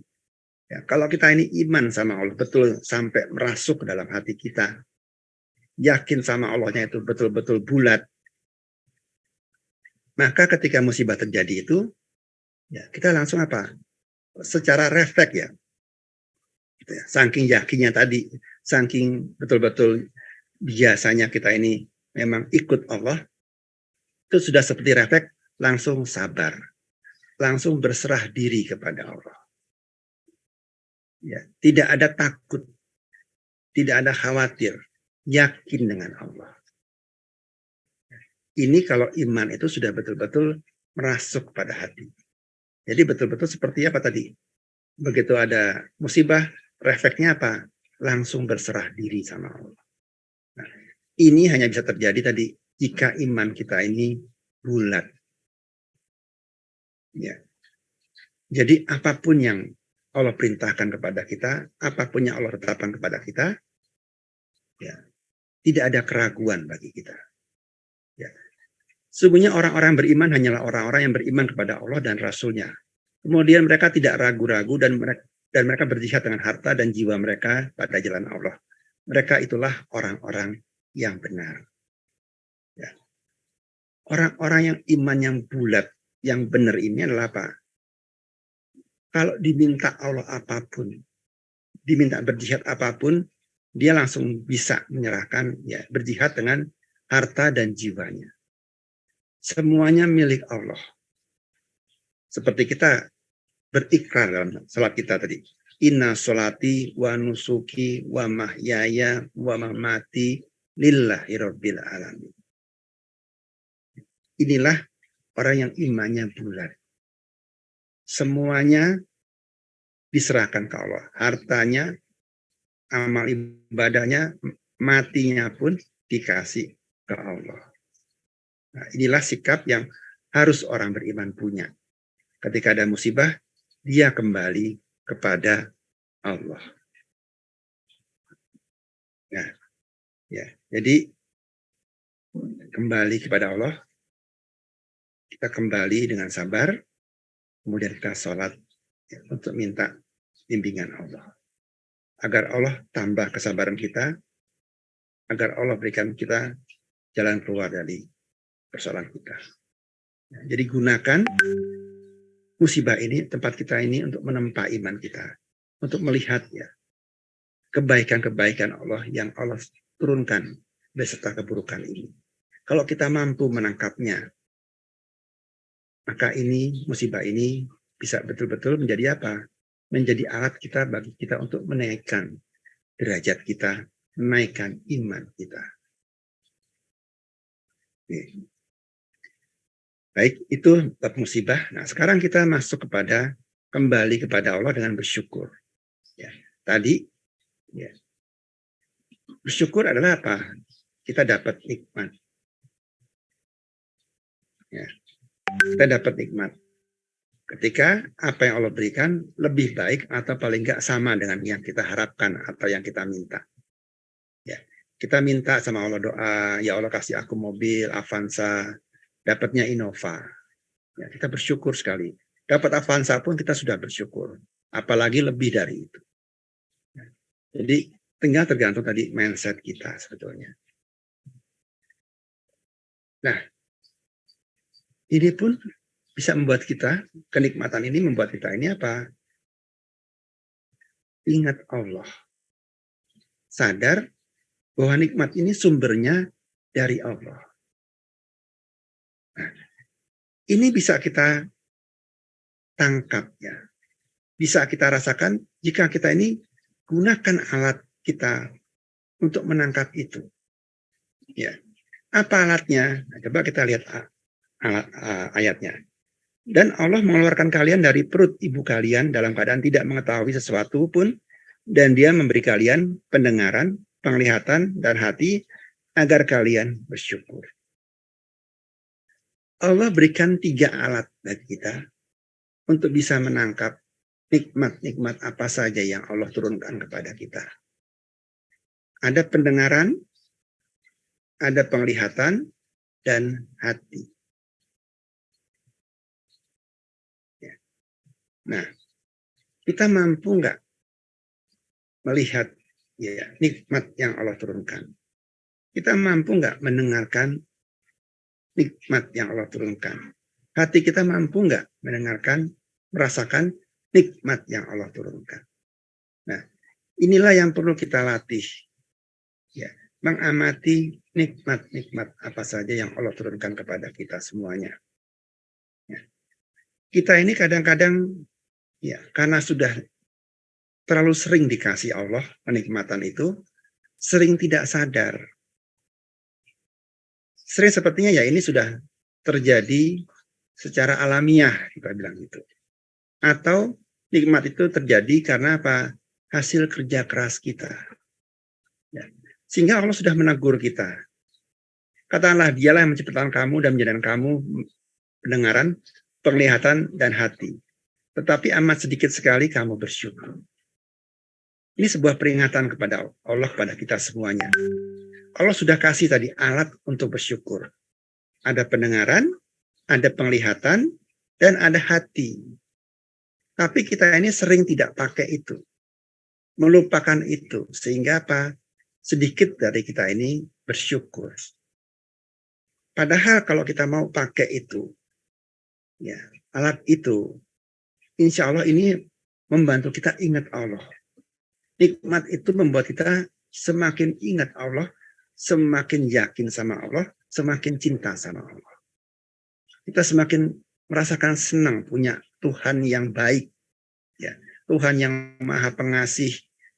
S1: Ya, kalau kita ini iman sama Allah betul sampai merasuk ke dalam hati kita. Yakin sama Allahnya itu betul-betul bulat. Maka ketika musibah terjadi itu, ya, kita langsung apa? Secara refleks ya. Saking yakinnya tadi, saking betul-betul biasanya kita ini memang ikut Allah, itu sudah seperti refleks, langsung sabar. Langsung berserah diri kepada Allah. Ya, tidak ada takut, tidak ada khawatir, yakin dengan Allah. Ini kalau iman itu sudah betul-betul merasuk pada hati. Jadi betul-betul seperti apa tadi? Begitu ada musibah, refleksnya apa? Langsung berserah diri sama Allah. Nah, ini hanya bisa terjadi tadi jika iman kita ini bulat. Ya. Jadi apapun yang Allah perintahkan kepada kita, apapun yang Allah tetapkan kepada kita, ya, tidak ada keraguan bagi kita. Ya. Sesungguhnya orang-orang beriman hanyalah orang-orang yang beriman kepada Allah dan Rasul-Nya. Kemudian mereka tidak ragu-ragu dan mereka berjihad dengan harta dan jiwa mereka pada jalan Allah. Mereka itulah orang-orang yang benar. Ya. Orang-orang yang iman yang bulat, yang benar ini adalah apa? Kalau diminta Allah apapun, diminta berjihad apapun, dia langsung bisa menyerahkan, ya, berjihad dengan harta dan jiwanya. Semuanya milik Allah. Seperti kita berikrar dalam salat kita tadi. Inna sholati wa nusuki wa mahyaya wa mamati lillahi rabbil alamin. Inilah orang yang imannya bulat. Semuanya diserahkan ke Allah. Hartanya, amal ibadahnya, matinya pun dikasih ke Allah. Nah, inilah sikap yang harus orang beriman punya. Ketika ada musibah, dia kembali kepada Allah. Nah, ya, jadi kembali kepada Allah, kita kembali dengan sabar, kemudian kita sholat ya, untuk minta bimbingan Allah. Agar Allah tambah kesabaran kita, agar Allah berikan kita jalan keluar dari persoalan kita. Ya, jadi gunakan musibah ini, tempat kita ini untuk menempa iman kita. Untuk melihat ya kebaikan-kebaikan Allah yang Allah turunkan beserta keburukan ini. Kalau kita mampu menangkapnya, maka ini, musibah ini bisa betul-betul menjadi apa? Menjadi alat kita bagi kita untuk menaikkan derajat kita, menaikkan iman kita. Oke. Baik, itu bab musibah. Nah, sekarang kita masuk kepada kembali kepada Allah dengan bersyukur. Ya, tadi ya, bersyukur adalah apa? Kita dapat nikmat. Ya, kita dapat nikmat. Ketika apa yang Allah berikan lebih baik atau paling enggak sama dengan yang kita harapkan atau yang kita minta. Ya, kita minta sama Allah doa, ya Allah kasih aku mobil Avanza, dapatnya Innova. Ya, kita bersyukur sekali. Dapat Avanza pun kita sudah bersyukur. Apalagi lebih dari itu. Ya, jadi tinggal tergantung tadi mindset kita sebetulnya. Nah, ini pun bisa membuat kita, kenikmatan ini membuat kita ini apa? Ingat Allah. Sadar bahwa nikmat ini sumbernya dari Allah. Nah, ini bisa kita tangkap ya. Bisa kita rasakan jika kita ini gunakan alat kita untuk menangkap itu. Ya. Apa alatnya? Nah, coba kita lihat ayatnya. Dan Allah mengeluarkan kalian dari perut ibu kalian dalam keadaan tidak mengetahui sesuatu pun, dan Dia memberi kalian pendengaran, penglihatan, dan hati agar kalian bersyukur. Allah berikan 3 alat bagi kita untuk bisa menangkap nikmat-nikmat apa saja yang Allah turunkan kepada kita. Ada pendengaran, ada penglihatan, dan hati. Nah, kita mampu nggak melihat ya nikmat yang Allah turunkan? Kita mampu nggak mendengarkan nikmat yang Allah turunkan? Hati kita mampu nggak mendengarkan, merasakan nikmat yang Allah turunkan? Nah, inilah yang perlu kita latih. Ya, mengamati nikmat-nikmat apa saja yang Allah turunkan kepada kita semuanya. Ya. Kita ini kadang-kadang ya, karena sudah terlalu sering dikasih Allah kenikmatan itu, sering tidak sadar. Sering sepertinya ya ini sudah terjadi secara alamiah, kita bilang gitu. Atau nikmat itu terjadi karena apa? Hasil kerja keras kita. Ya. Sehingga Allah sudah menegur kita. Katakanlah dialah yang menciptakan kamu dan menjadikan kamu pendengaran, penglihatan, dan hati. Tetapi amat sedikit sekali kamu bersyukur. Ini sebuah peringatan kepada Allah, kepada kita semuanya. Allah sudah kasih tadi alat untuk bersyukur. Ada pendengaran, ada penglihatan, dan ada hati. Tapi kita ini sering tidak pakai itu. Melupakan itu. Sehingga apa? Sedikit dari kita ini bersyukur. Padahal kalau kita mau pakai itu, ya alat itu, insya Allah ini membantu kita ingat Allah. Nikmat itu membuat kita semakin ingat Allah, semakin yakin sama Allah, semakin cinta sama Allah. Kita semakin merasakan senang punya Tuhan yang baik. Ya, Tuhan yang Maha Pengasih,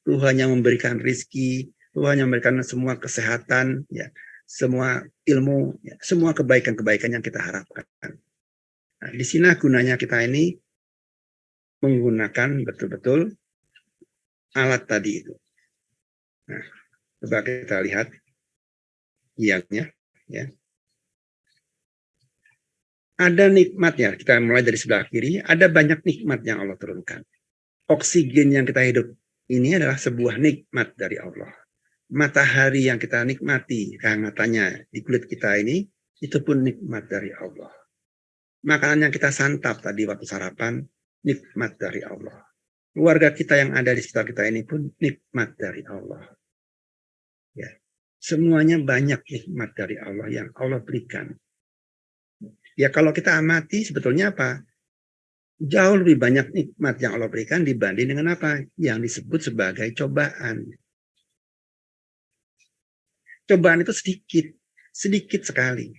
S1: Tuhan yang memberikan rizki, Tuhan yang memberikan semua kesehatan, ya, semua ilmu, ya, semua kebaikan-kebaikan yang kita harapkan. Nah, di sini gunanya kita ini menggunakan betul-betul alat tadi itu. Nah, coba kita lihat ianya, ya. Ada nikmat ya, kita mulai dari sebelah kiri, ada banyak nikmat yang Allah turunkan. Oksigen yang kita hidup ini adalah sebuah nikmat dari Allah. Matahari yang kita nikmati, kehangatannya di kulit kita ini, itu pun nikmat dari Allah. Makanan yang kita santap tadi waktu sarapan, nikmat dari Allah. Keluarga kita yang ada di sekitar kita ini pun nikmat dari Allah. Ya, semuanya banyak nikmat dari Allah yang Allah berikan. Ya kalau kita amati sebetulnya apa? Jauh lebih banyak nikmat yang Allah berikan dibanding dengan apa? Yang disebut sebagai cobaan. Cobaan itu sedikit sekali.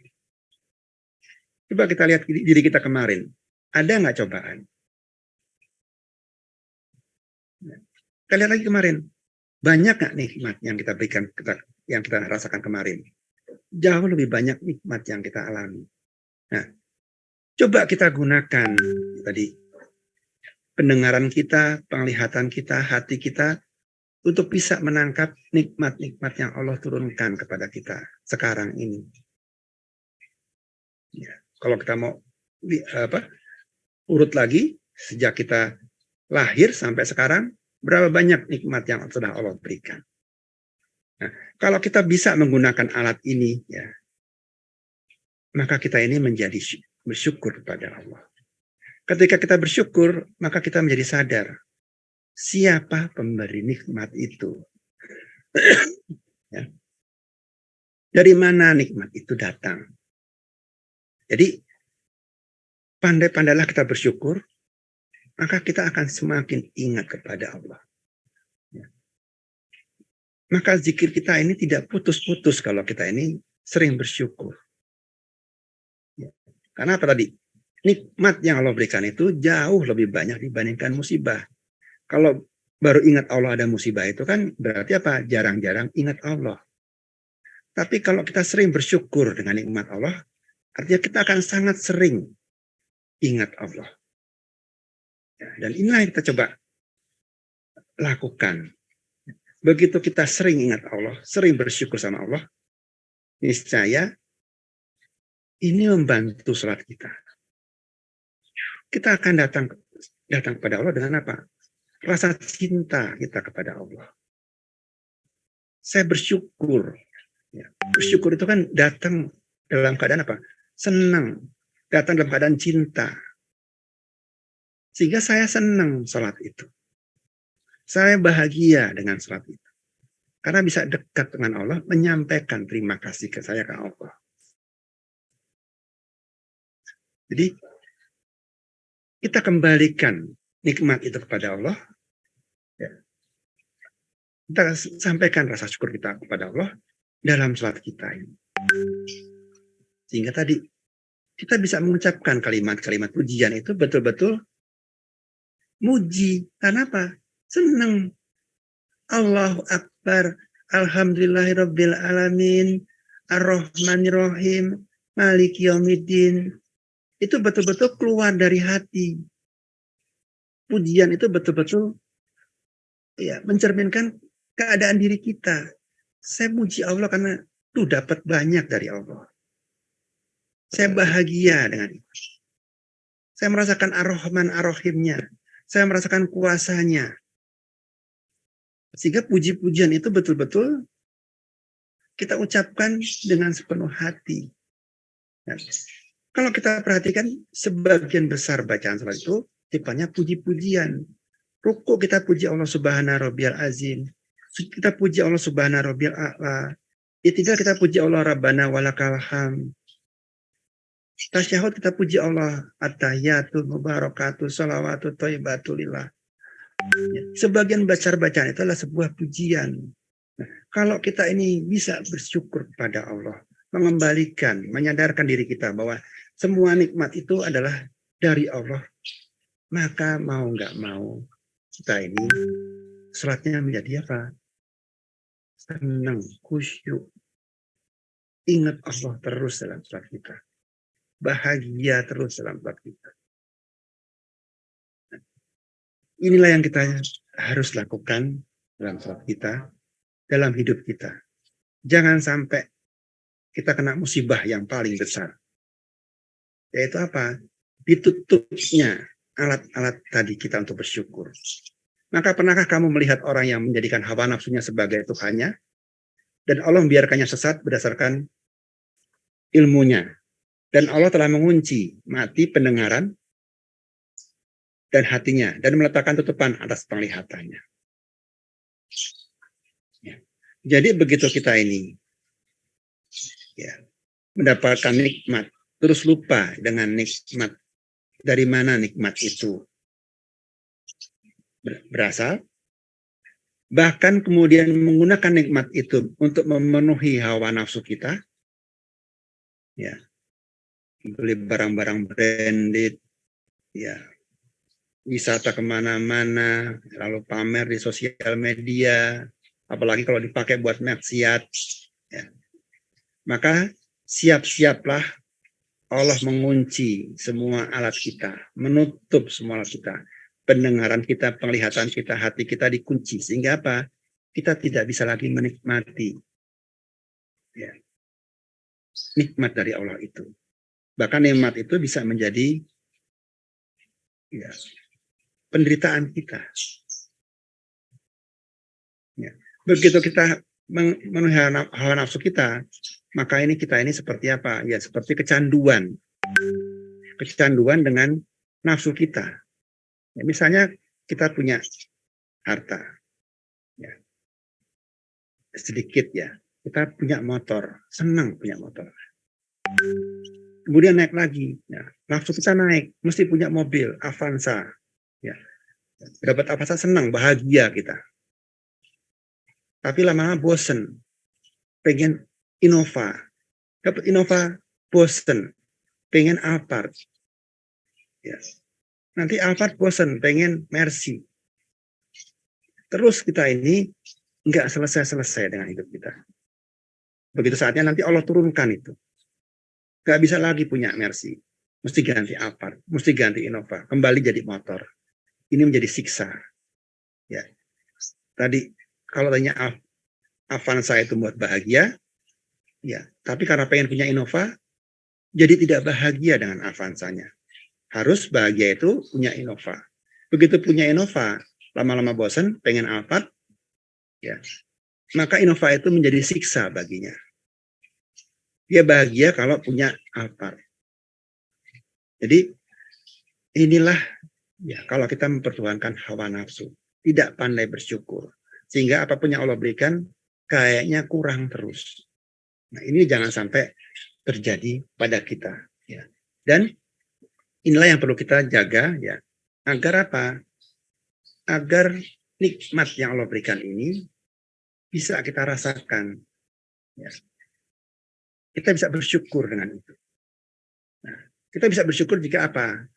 S1: Coba kita lihat diri kita kemarin. Ada nggak cobaan? Kita lihat lagi kemarin. Banyak nggak nikmat yang kita berikan, yang kita rasakan kemarin? Jauh lebih banyak nikmat yang kita alami. Nah, coba kita gunakan tadi pendengaran kita, penglihatan kita, hati kita untuk bisa menangkap nikmat-nikmat yang Allah turunkan kepada kita sekarang ini. Ya, kalau kita mau urut lagi sejak kita lahir sampai sekarang, berapa banyak nikmat yang sudah Allah berikan. Nah, kalau kita bisa menggunakan alat ini, ya, maka kita ini menjadi bersyukur kepada Allah. Ketika kita bersyukur, maka kita menjadi sadar siapa pemberi nikmat itu. Ya. Dari mana nikmat itu datang? Jadi, pandai-pandailah kita bersyukur, maka kita akan semakin ingat kepada Allah. Ya. Maka zikir kita ini tidak putus-putus kalau kita ini sering bersyukur. Karena apa tadi? Nikmat yang Allah berikan itu jauh lebih banyak dibandingkan musibah. Kalau baru ingat Allah ada musibah itu kan berarti apa? Jarang-jarang ingat Allah. Tapi kalau kita sering bersyukur dengan nikmat Allah, artinya kita akan sangat sering ingat Allah. Dan inilah yang kita coba lakukan. Begitu kita sering ingat Allah, sering bersyukur sama Allah, niscaya ini membantu salat kita. Kita akan datang kepada Allah dengan apa? Rasa cinta kita kepada Allah. Saya bersyukur. Ya, bersyukur itu kan datang dalam keadaan apa? Senang. Datang dalam keadaan cinta. Sehingga saya senang salat itu. Saya bahagia dengan salat itu. Karena bisa dekat dengan Allah, menyampaikan terima kasih ke saya ke Allah. Jadi, kita kembalikan nikmat itu kepada Allah. Ya. Kita sampaikan rasa syukur kita kepada Allah dalam salat kita ini. Sehingga tadi, kita bisa mengucapkan kalimat-kalimat pujian itu betul-betul muji. Karena apa? Senang. Allahu Akbar. Alhamdulillahirabbil alamin. Ar-Rahmanirrahim. Maliki yaumiddin. Itu betul-betul keluar dari hati. Pujian itu betul-betul ya mencerminkan keadaan diri kita. Saya muji Allah karena tuh dapat banyak dari Allah. Saya bahagia dengan itu. Saya merasakan Ar-Rahman Ar-Rahimnya. Saya merasakan kuasanya. Sehingga puji-pujian itu betul-betul kita ucapkan dengan sepenuh hati. Nah, kalau kita perhatikan sebagian besar bacaan salat itu tipenya puji-pujian. Ruku kita puji Allah Subhana Rabbiyal Azim. Kita puji Allah Subhana Rabbiyal A'la. I'tidal kita puji Allah Rabbana walakal hamd. Tasyahud kita puji Allah. At-tahiyatul mubarakatuh shalawatu thayyibatu lillah. Sebagian bacaan itu adalah sebuah pujian. Nah, kalau kita ini bisa bersyukur kepada Allah, mengembalikan, menyadarkan diri kita bahwa semua nikmat itu adalah dari Allah, maka mau nggak mau kita ini salatnya menjadi apa? Tenang, khusyuk. Ingat Allah terus dalam salat kita. Bahagia terus dalam salat kita. Inilah yang kita harus lakukan dalam salat kita, dalam hidup kita. Jangan sampai kita kena musibah yang paling besar. Yaitu apa? Ditutupnya alat-alat tadi kita untuk bersyukur. Maka pernahkah kamu melihat orang yang menjadikan hawa nafsunya sebagai Tuhannya, dan Allah membiarkannya sesat berdasarkan ilmunya. Dan Allah telah mengunci mati pendengaran dan hatinya, dan meletakkan tutupan atas penglihatannya. Ya. Jadi begitu kita ini ya, mendapatkan nikmat, terus lupa dengan nikmat. Dari mana nikmat itu berasal? Bahkan kemudian menggunakan nikmat itu untuk memenuhi hawa nafsu kita. Ya, beli barang-barang branded, ya, wisata kemana-mana, lalu pamer di sosial media, apalagi kalau dipakai buat maksiat. Ya. Maka siap-siaplah Allah mengunci semua alat kita, menutup semua alat kita. Pendengaran kita, penglihatan kita, hati kita dikunci. Sehingga apa? Kita tidak bisa lagi menikmati ya, nikmat dari Allah itu. Bahkan nikmat itu bisa menjadi ya, penderitaan kita. Ya. Begitu kita memenuhi hawa nafsu kita, maka kita ini seperti apa? Ya, seperti kecanduan. Kecanduan dengan nafsu kita. Ya, misalnya kita punya harta. Ya. Sedikit ya. Kita punya motor. Senang punya motor. Kemudian naik lagi. Ya. Nafsu kita naik. Mesti punya mobil. Avanza. Ya. Dapat Avanza senang. Bahagia kita. Tapi lama-lama bosen. Pengen Innova. Dapat Innova, bosen. Pengen Alphard. Ya. Nanti Alphard bosen, pengen Mercy. Terus kita ini nggak selesai-selesai dengan hidup kita. Begitu saatnya nanti Allah turunkan itu. Nggak bisa lagi punya Mercy. Mesti ganti Alphard, mesti ganti Innova. Kembali jadi motor. Ini menjadi siksa. Ya. Tadi kalau tanya Avanza itu buat bahagia, ya. Tapi karena pengen punya Innova, jadi tidak bahagia dengan Avanzanya. Harus bahagia itu punya Innova. Begitu punya Innova, lama-lama bosan, pengen Alphard, ya. Maka Innova itu menjadi siksa baginya. Dia bahagia kalau punya Alphard. Jadi inilah ya kalau kita mempertuhankan hawa nafsu, tidak pandai bersyukur, sehingga apapun yang Allah berikan kayaknya kurang terus. Nah, ini jangan sampai terjadi pada kita. Ya. Dan inilah yang perlu kita jaga, ya, agar apa? Agar nikmat yang Allah berikan ini bisa kita rasakan. Ya. Kita bisa bersyukur dengan itu. Nah, kita bisa bersyukur jika apa?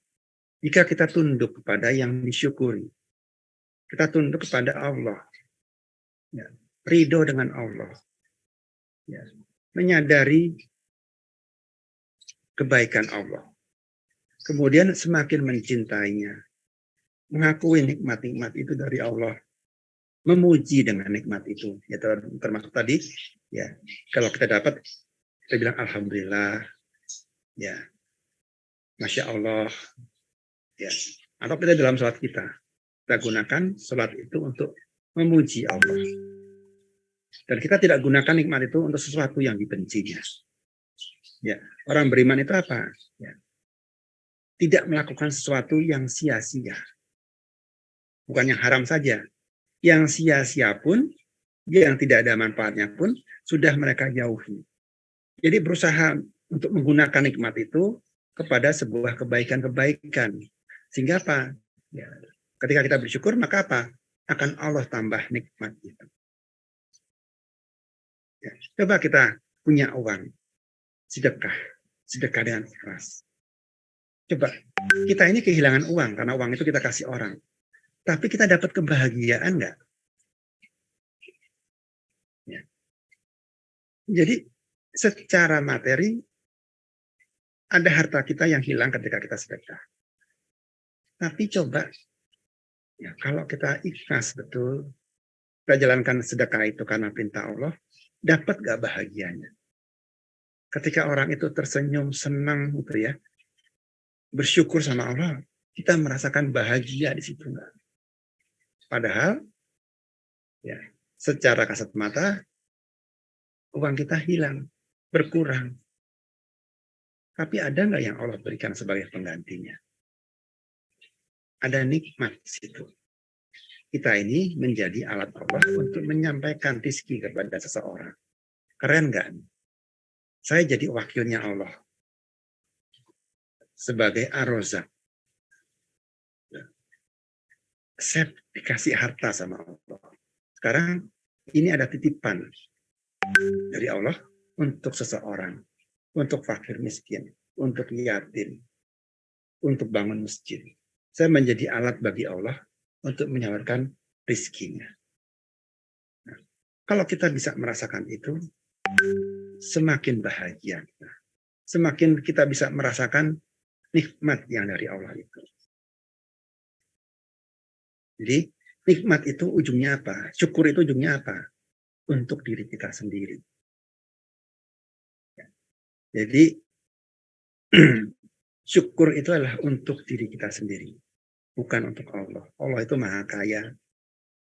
S1: Jika kita tunduk kepada yang disyukuri. Kita tunduk kepada Allah. Ya. Ridho dengan Allah. Ya. Menyadari kebaikan Allah. Kemudian semakin mencintainya. Mengakui nikmat-nikmat itu dari Allah. Memuji dengan nikmat itu. Ya, termasuk tadi, ya, kalau kita dapat, kita bilang Alhamdulillah. Ya, Masya Allah. Ya. Atau kita dalam sholat kita gunakan sholat itu untuk memuji Allah. Dan kita tidak gunakan nikmat itu untuk sesuatu yang dibencinya. Ya, orang beriman itu apa? Ya. Tidak melakukan sesuatu yang sia-sia. Bukan yang haram saja. Yang sia-sia pun, yang tidak ada manfaatnya pun, sudah mereka jauhi. Jadi berusaha untuk menggunakan nikmat itu kepada sebuah kebaikan-kebaikan. Sehingga apa? Ya, ketika kita bersyukur, maka apa? Akan Allah tambah nikmat itu. Ya, coba kita punya uang, sedekah dengan ikhlas. Coba, kita ini kehilangan uang, karena uang itu kita kasih orang. Tapi kita dapat kebahagiaan nggak? Ya. Jadi secara materi ada harta kita yang hilang ketika kita sedekah. Tapi coba ya, kalau kita ikhlas betul, kita jalankan sedekah itu karena perintah Allah, dapat gak bahagianya? Ketika orang itu tersenyum, senang gitu ya, bersyukur sama Allah, kita merasakan bahagia di situ enggak? Padahal ya, secara kasat mata uang kita hilang, berkurang. Tapi ada nggak yang Allah berikan sebagai penggantinya? Ada nikmat di situ. Kita ini menjadi alat Allah untuk menyampaikan rezeki kepada seseorang. Keren nggak? Saya jadi wakilnya Allah sebagai Ar-Razzaq. Saya dikasih harta sama Allah. Sekarang ini ada titipan dari Allah untuk seseorang, untuk fakir miskin, untuk yatim, untuk bangun masjid. Saya menjadi alat bagi Allah untuk menyalurkan rizkinya. Nah, kalau kita bisa merasakan itu, semakin bahagia kita. Semakin kita bisa merasakan nikmat yang dari Allah itu. Jadi nikmat itu ujungnya apa? Syukur itu ujungnya apa? Untuk diri kita sendiri. Jadi syukur itu adalah untuk diri kita sendiri, bukan untuk Allah. Allah itu maha kaya,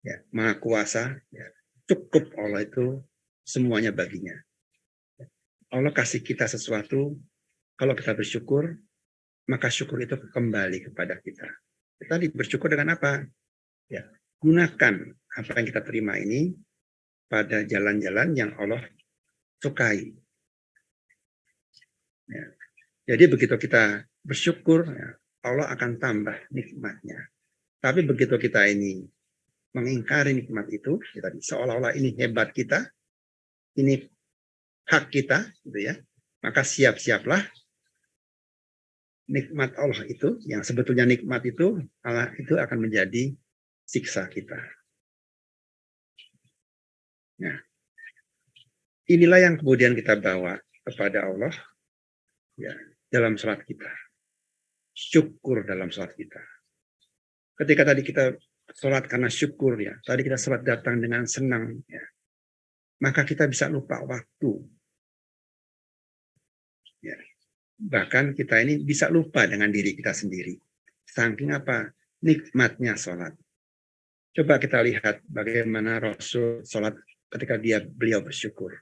S1: ya, maha kuasa, ya. Cukup Allah itu semuanya baginya. Allah kasih kita sesuatu, kalau kita bersyukur, maka syukur itu kembali kepada kita. Kita bersyukur dengan apa? Ya, gunakan apa yang kita terima ini pada jalan-jalan yang Allah sukai. Ya. Jadi begitu kita bersyukur, ya, Allah akan tambah nikmatnya. Tapi begitu kita ini mengingkari nikmat itu, kita seolah-olah ini hebat kita, ini hak kita, gitu ya. Maka siap-siaplah nikmat Allah itu, yang sebetulnya nikmat itu, Allah itu akan menjadi siksa kita. Nah, inilah yang kemudian kita bawa kepada Allah, ya, dalam sholat kita. Syukur dalam sholat kita. Ketika tadi kita sholat karena syukur, ya, tadi kita sholat datang dengan senang, ya, maka kita bisa lupa waktu. Ya. Bahkan kita ini bisa lupa dengan diri kita sendiri. Saking apa? Nikmatnya sholat. Coba kita lihat bagaimana Rasul sholat ketika beliau bersyukur.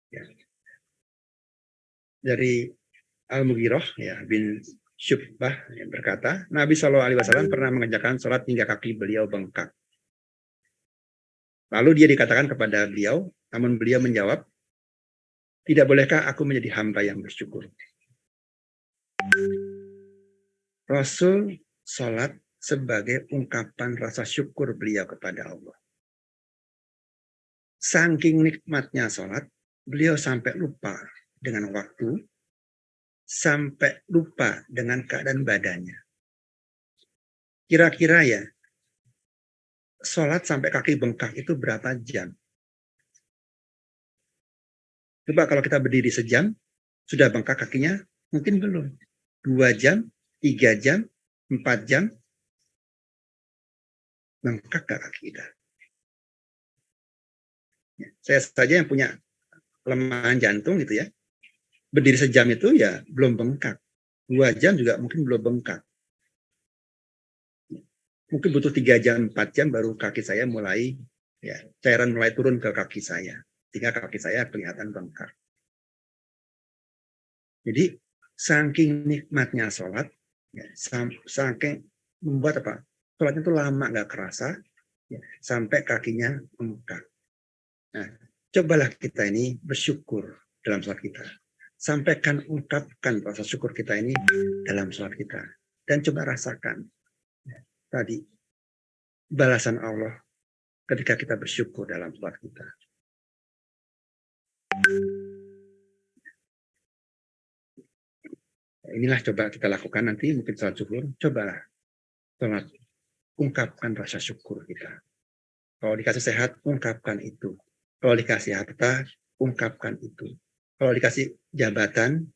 S1: Ya. Dari Al-Mughirah ya, bin Syubbah yang berkata, Nabi SAW pernah mengerjakan sholat hingga kaki beliau bengkak. Lalu dia dikatakan kepada beliau, namun beliau menjawab, tidak bolehkah aku menjadi hamba yang bersyukur? Rasul sholat sebagai ungkapan rasa syukur beliau kepada Allah. Saking nikmatnya sholat, beliau sampai lupa dengan waktu, sampai lupa dengan keadaan badannya. Kira-kira ya, sholat sampai kaki bengkak itu berapa jam? Coba kalau kita berdiri sejam, sudah bengkak kakinya? Mungkin belum. 2 jam, 3 jam, 4 jam, bengkak gak kaki kita? Saya saja yang punya kelemahan jantung gitu ya, berdiri sejam itu ya belum bengkak. 2 jam juga mungkin belum bengkak. Mungkin butuh 3 jam, 4 jam baru kaki saya mulai, ya, cairan mulai turun ke kaki saya. Sehingga kaki saya kelihatan bengkak. Jadi saking nikmatnya sholat, ya, saking membuat apa? Sholatnya itu lama gak kerasa, ya, sampai kakinya bengkak. Nah, cobalah kita ini bersyukur dalam sholat kita. Sampaikan, ungkapkan rasa syukur kita ini dalam sholat kita. Dan coba rasakan ya, tadi balasan Allah ketika kita bersyukur dalam sholat kita. Inilah coba kita lakukan nanti, mungkin sholat syukur. Cobalah sholat ungkapkan rasa syukur kita. Kalau dikasih sehat, ungkapkan itu. Kalau dikasih harta, ungkapkan itu. Kalau dikasih jabatan,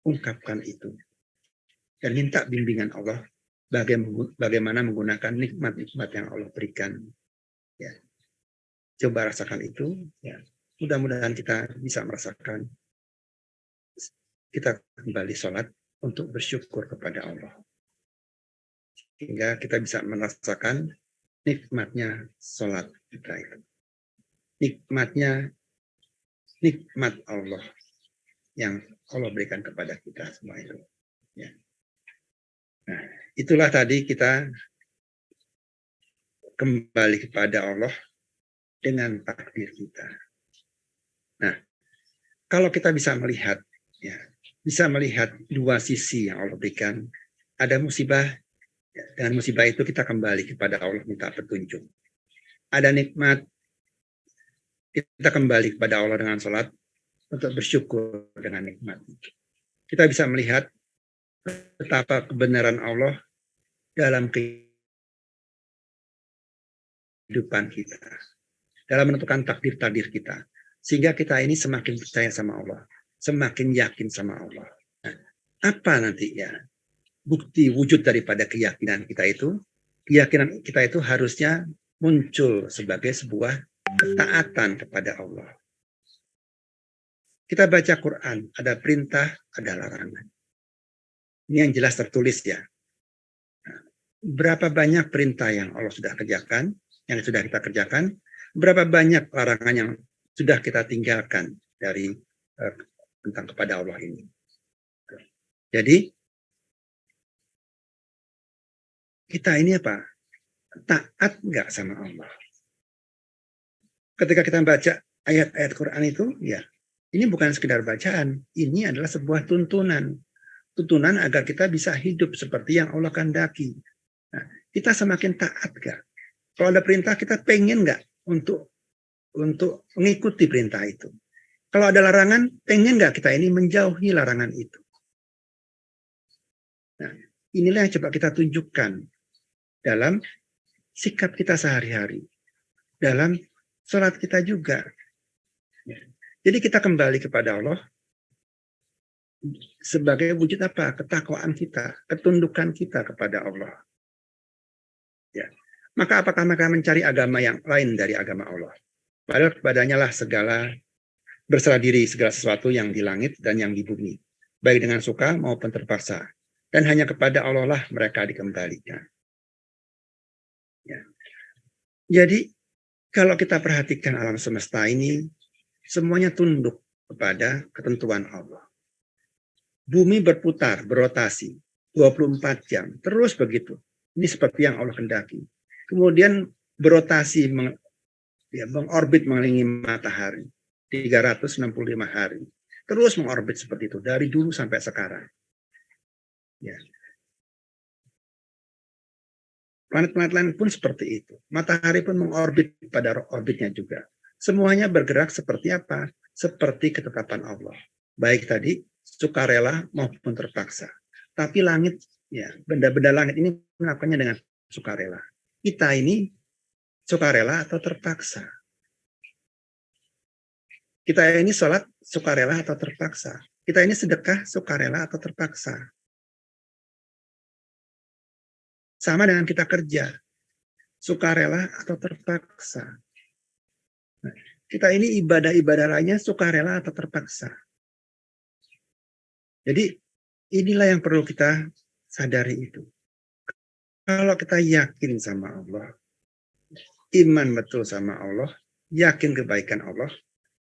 S1: ungkapkan itu. Dan minta bimbingan Allah bagaimana menggunakan nikmat-nikmat yang Allah berikan. Ya. Coba rasakan itu. Ya. Mudah-mudahan kita bisa merasakan. Kita kembali sholat untuk bersyukur kepada Allah. Sehingga kita bisa merasakan nikmatnya sholat kita itu. Nikmatnya nikmat Allah yang Allah berikan kepada kita semua itu. Ya. Nah, itulah tadi kita kembali kepada Allah dengan takdir kita. Nah, kalau kita bisa melihat, ya, bisa melihat dua sisi yang Allah berikan. Ada musibah, ya, dengan musibah itu kita kembali kepada Allah minta petunjuk. Ada nikmat, kita kembali kepada Allah dengan sholat untuk bersyukur dengan nikmat itu. Kita bisa melihat betapa kebenaran Allah dalam kehidupan kita, dalam menentukan takdir-takdir kita, sehingga kita ini semakin percaya sama Allah, semakin yakin sama Allah. Nah, apa nanti ya bukti wujud daripada keyakinan kita itu? Keyakinan kita itu harusnya muncul sebagai sebuah ketaatan kepada Allah. Kita baca Quran, ada perintah, ada larangan. Ini yang jelas tertulis ya. Berapa banyak perintah yang Allah sudah kerjakan, yang sudah kita kerjakan, berapa banyak larangan yang sudah kita tinggalkan dari tentang kepada Allah ini. Jadi kita ini apa? Taat nggak sama Allah? Ketika kita baca ayat-ayat Quran itu, ya ini bukan sekedar bacaan, ini adalah sebuah tuntunan. Tuntunan agar kita bisa hidup seperti yang Allah kehendaki. Nah, kita semakin taat nggak? Kalau ada perintah, kita pengen nggak untuk mengikuti perintah itu? Kalau ada larangan, pengen nggak kita ini menjauhi larangan itu? Nah, inilah yang coba kita tunjukkan dalam sikap kita sehari-hari, dalam sholat kita juga. Jadi kita kembali kepada Allah sebagai wujud apa? Ketakwaan kita, ketundukan kita kepada Allah. Ya. Maka apakah mereka mencari agama yang lain dari agama Allah? Padahal kepadanya lah segala berserah diri segala sesuatu yang di langit dan yang di bumi, baik dengan suka maupun terpaksa. Dan hanya kepada Allah lah mereka dikembalikan. Ya. Jadi kalau kita perhatikan alam semesta ini, semuanya tunduk kepada ketentuan Allah. Bumi berputar, berotasi 24 jam, terus begitu. Ini seperti yang Allah kendaki. Kemudian berotasi, mengorbit mengelilingi matahari 365 hari. Terus mengorbit seperti itu dari dulu sampai sekarang. Ya. Planet-planet lain pun seperti itu. Matahari pun mengorbit pada orbitnya juga. Semuanya bergerak seperti apa? Seperti ketetapan Allah. Baik tadi sukarela maupun terpaksa. Tapi langit, ya benda-benda langit ini melakukannya dengan sukarela. Kita ini sukarela atau terpaksa? Kita ini sholat sukarela atau terpaksa? Kita ini sedekah sukarela atau terpaksa? Sama dengan kita kerja, sukarela atau terpaksa? Nah, kita ini ibadah-ibadah lainnya sukarela atau terpaksa? Jadi inilah yang perlu kita sadari itu. Kalau kita yakin sama Allah, iman betul sama Allah, yakin kebaikan Allah,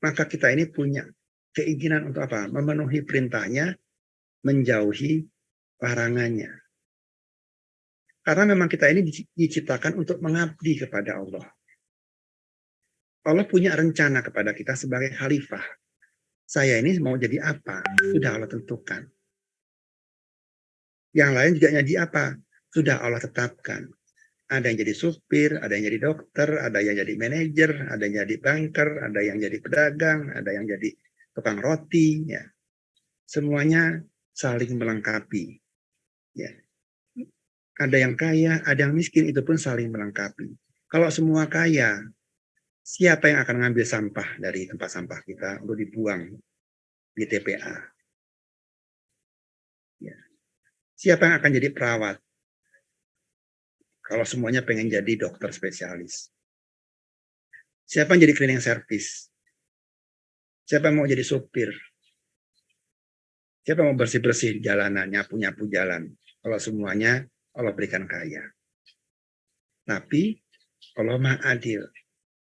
S1: maka kita ini punya keinginan untuk apa? Memenuhi perintahnya, menjauhi larangannya. Karena memang kita ini diciptakan untuk mengabdi kepada Allah. Allah punya rencana kepada kita sebagai khalifah. Saya ini mau jadi apa? Sudah Allah tentukan. Yang lain juga jadi apa? Sudah Allah tetapkan. Ada yang jadi supir, ada yang jadi dokter, ada yang jadi manajer, ada yang jadi banker, ada yang jadi pedagang, ada yang jadi tukang roti. Ya. Semuanya saling melengkapi. Ya. Ada yang kaya, ada yang miskin, itu pun saling melengkapi. Kalau semua kaya, siapa yang akan ngambil sampah dari tempat sampah kita untuk dibuang di TPA? Ya. Siapa yang akan jadi perawat? Kalau semuanya pengen jadi dokter spesialis. Siapa yang jadi cleaning service? Siapa yang mau jadi supir? Siapa yang mau bersih-bersih jalanan, nyapu-nyapu jalan? Kalau semuanya Allah berikan kaya. Tapi Allah Maha Adil.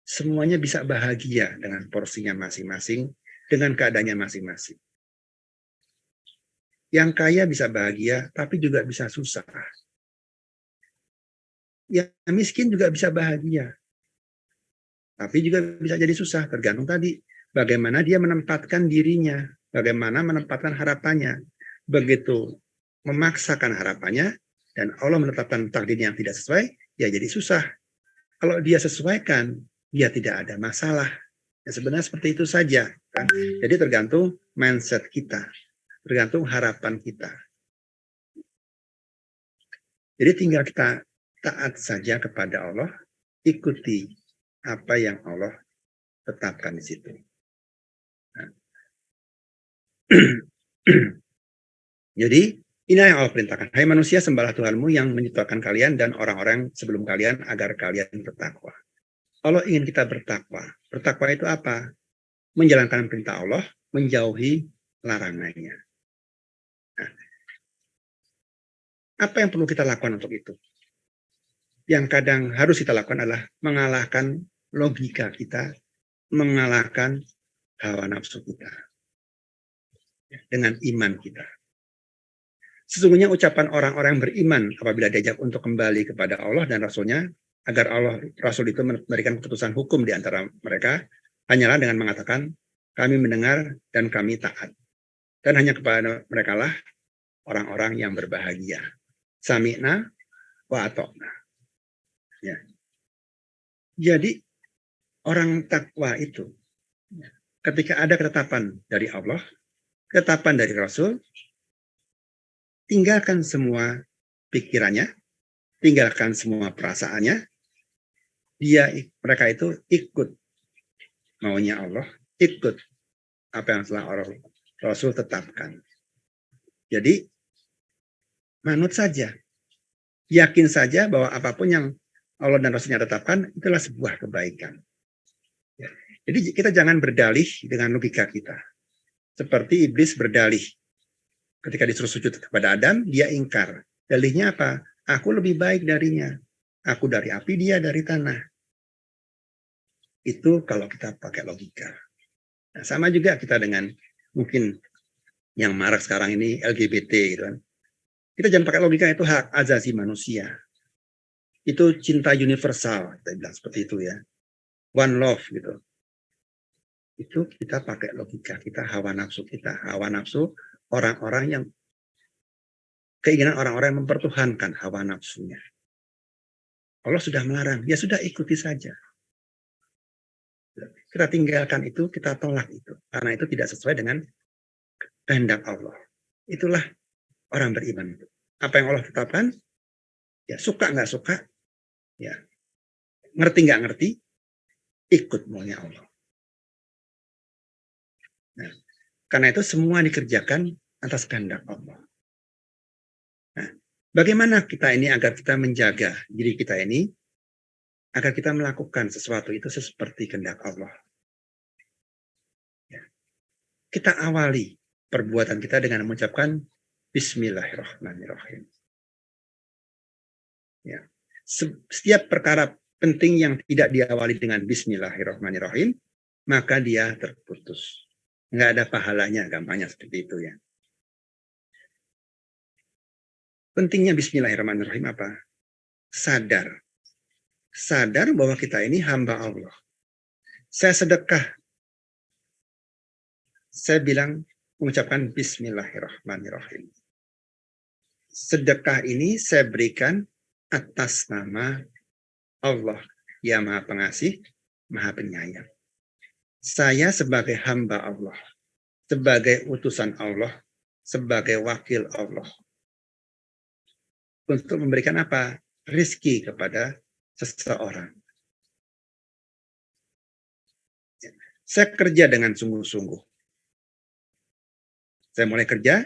S1: Semuanya bisa bahagia dengan porsinya masing-masing, dengan keadaannya masing-masing. Yang kaya bisa bahagia, tapi juga bisa susah. Yang miskin juga bisa bahagia, tapi juga bisa jadi susah. Tergantung tadi bagaimana dia menempatkan dirinya, bagaimana menempatkan harapannya. Begitu memaksakan harapannya dan Allah menetapkan takdir yang tidak sesuai, ya jadi susah. Kalau dia sesuaikan, dia tidak ada masalah. Ya, sebenarnya seperti itu saja. Kan? Jadi tergantung mindset kita, tergantung harapan kita. Jadi tinggal kita taat saja kepada Allah, ikuti apa yang Allah tetapkan di situ. Nah. Jadi inilah yang Allah perintahkan. Hai manusia, sembahlah Tuhanmu yang menciptakan kalian dan orang-orang sebelum kalian agar kalian bertakwa. Allah ingin kita bertakwa. Bertakwa itu apa? Menjalankan perintah Allah, menjauhi larangannya. Nah, apa yang perlu kita lakukan untuk itu? Yang kadang harus kita lakukan adalah mengalahkan logika kita, mengalahkan hawa nafsu kita dengan iman kita. Sesungguhnya ucapan orang-orang yang beriman apabila diajak untuk kembali kepada Allah dan Rasul-Nya, agar Allah Rasul itu memberikan keputusan hukum di antara mereka, hanyalah dengan mengatakan, kami mendengar dan kami taat. Dan hanya kepada mereka lah orang-orang yang berbahagia. Sami'na wa atokna. Ya. Jadi orang takwa itu, ketika ada ketetapan dari Allah, ketetapan dari Rasul, tinggalkan semua pikirannya, tinggalkan semua perasaannya, mereka itu ikut maunya Allah, ikut apa yang telah Rasul tetapkan. Jadi manut saja, yakin saja bahwa apapun yang Allah dan Rasulnya tetapkan itulah sebuah kebaikan. Ya. Jadi kita jangan berdalih dengan logika kita. Seperti iblis berdalih. Ketika disuruh sujud kepada Adam, dia ingkar. Dalihnya apa? Aku lebih baik darinya. Aku dari api, dia dari tanah. Itu kalau kita pakai logika. Nah, sama juga kita dengan mungkin yang marak sekarang ini LGBT gitu kan. Kita jangan pakai logika, itu hak asasi manusia. Itu cinta universal, kita bilang seperti itu ya. One love gitu. Itu kita pakai logika kita, hawa nafsu kita. Hawa nafsu orang-orang yang keinginan orang-orang yang mempertuhankan hawa nafsunya. Allah sudah melarang, ya sudah ikuti saja. Kita tinggalkan itu, kita tolak itu. Karena itu tidak sesuai dengan kehendak Allah. Itulah orang beriman itu. Apa yang Allah tetapkan, ya suka nggak suka, ya ngerti nggak ngerti, ikut maunya Allah. Nah, karena itu semua dikerjakan atas kehendak Allah. Nah, bagaimana kita ini agar kita menjaga diri kita ini, agar kita melakukan sesuatu itu seperti kehendak Allah. Ya. Kita awali perbuatan kita dengan mengucapkan Bismillahirrahmanirrahim. Ya. Setiap perkara penting yang tidak diawali dengan Bismillahirrahmanirrahim, maka dia terputus. Nggak ada pahalanya, gampangnya seperti itu ya. Pentingnya Bismillahirrahmanirrahim apa? Sadar. Sadar bahwa kita ini hamba Allah. Saya sedekah. Saya bilang, mengucapkan Bismillahirrahmanirrahim. Sedekah ini saya berikan atas nama Allah yang Maha Pengasih, Maha Penyayang. Saya sebagai hamba Allah, sebagai utusan Allah, sebagai wakil Allah. untuk memberikan apa? Rizki kepada seseorang. Saya kerja dengan sungguh-sungguh. Saya mulai kerja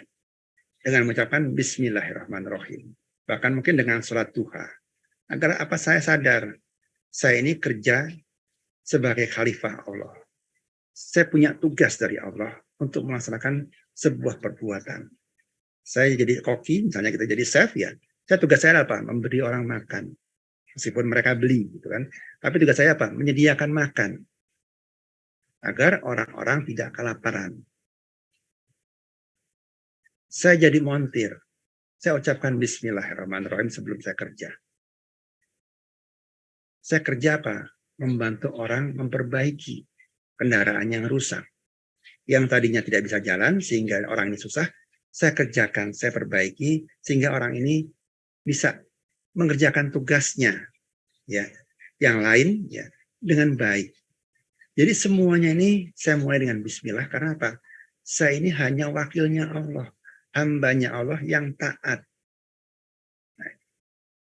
S1: dengan mengucapkan Bismillahirrahmanirrahim. Bahkan mungkin dengan sholat duha. Agar apa, saya sadar, saya ini kerja sebagai khalifah Allah. Saya punya tugas dari Allah untuk melaksanakan sebuah perbuatan. Saya jadi koki, misalnya kita jadi chef ya. Saya tugas saya apa? Memberi orang makan. Meskipun mereka beli gitu kan. Tapi tugas saya apa? Menyediakan makan. Agar orang-orang tidak kelaparan. Saya jadi montir. Saya ucapkan Bismillahirrahmanirrahim sebelum saya kerja. Saya kerja apa? Membantu orang memperbaiki kendaraan yang rusak. Yang tadinya tidak bisa jalan sehingga orang ini susah, saya kerjakan, saya perbaiki sehingga orang ini bisa mengerjakan tugasnya ya, yang lain ya dengan baik. Jadi semuanya ini saya mulai dengan bismillah karena apa? Saya ini hanya wakilnya Allah, hambanya Allah yang taat. Nah,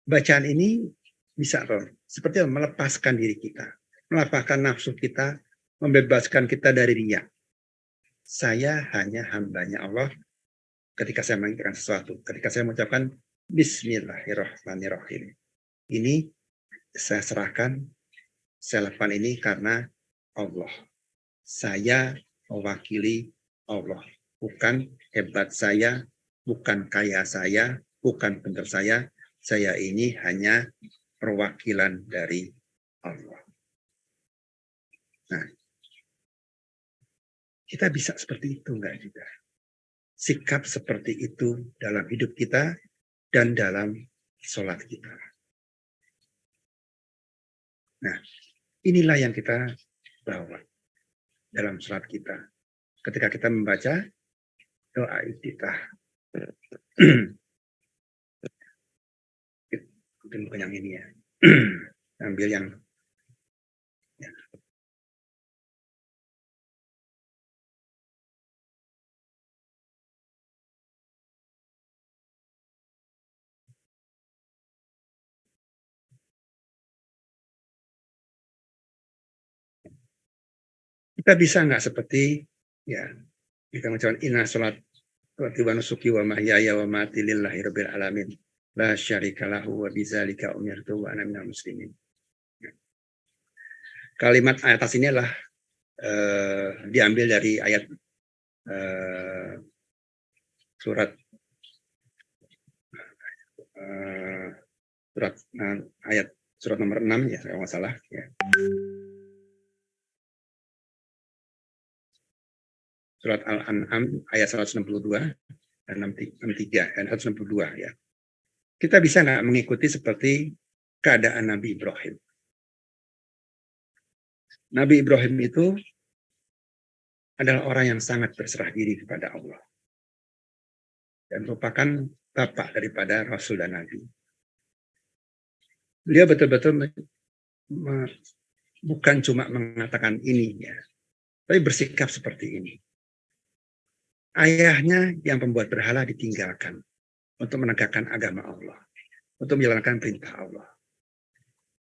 S1: bacaan ini bisa seperti melepaskan diri kita, melepaskan nafsu kita, membebaskan kita dari riya. Saya hanya hambanya Allah ketika saya menginginkan sesuatu. Ketika saya mengucapkan Bismillahirrahmanirrahim. Ini saya serahkan, saya lakukan ini karena Allah. Saya mewakili Allah. Bukan hebat saya, bukan kaya saya, bukan pintar saya. Saya ini hanya perwakilan dari Allah. Nah, kita bisa seperti itu enggak juga? Sikap seperti itu dalam hidup kita dan dalam sholat kita. Nah, inilah yang kita bawa dalam sholat kita. Ketika kita membaca doa iftitah. Mungkin bukan yang ini ya. Ambil yang ya. Kita bisa nggak seperti ya kita mengucapkan inna sholat wa nusuki wa mahyaya wa mati lillahi rabbil alamin la syarika lahu wa bidzalika umirtu wa ana minal muslimin. Kalimat atas ini adalah diambil dari ayat surat ayat surat nomor 6 ya kalau nggak salah ya. Surat Al-An'am ayat 162 dan 63 dan 162 ya. Kita bisa nggak mengikuti seperti keadaan Nabi Ibrahim? Nabi Ibrahim itu adalah orang yang sangat berserah diri kepada Allah dan merupakan bapak daripada Rasul dan Nabi. Beliau betul-betul bukan cuma mengatakan ini ya, tapi bersikap seperti ini. Ayahnya yang pembuat berhala ditinggalkan untuk menegakkan agama Allah, untuk menjalankan perintah Allah.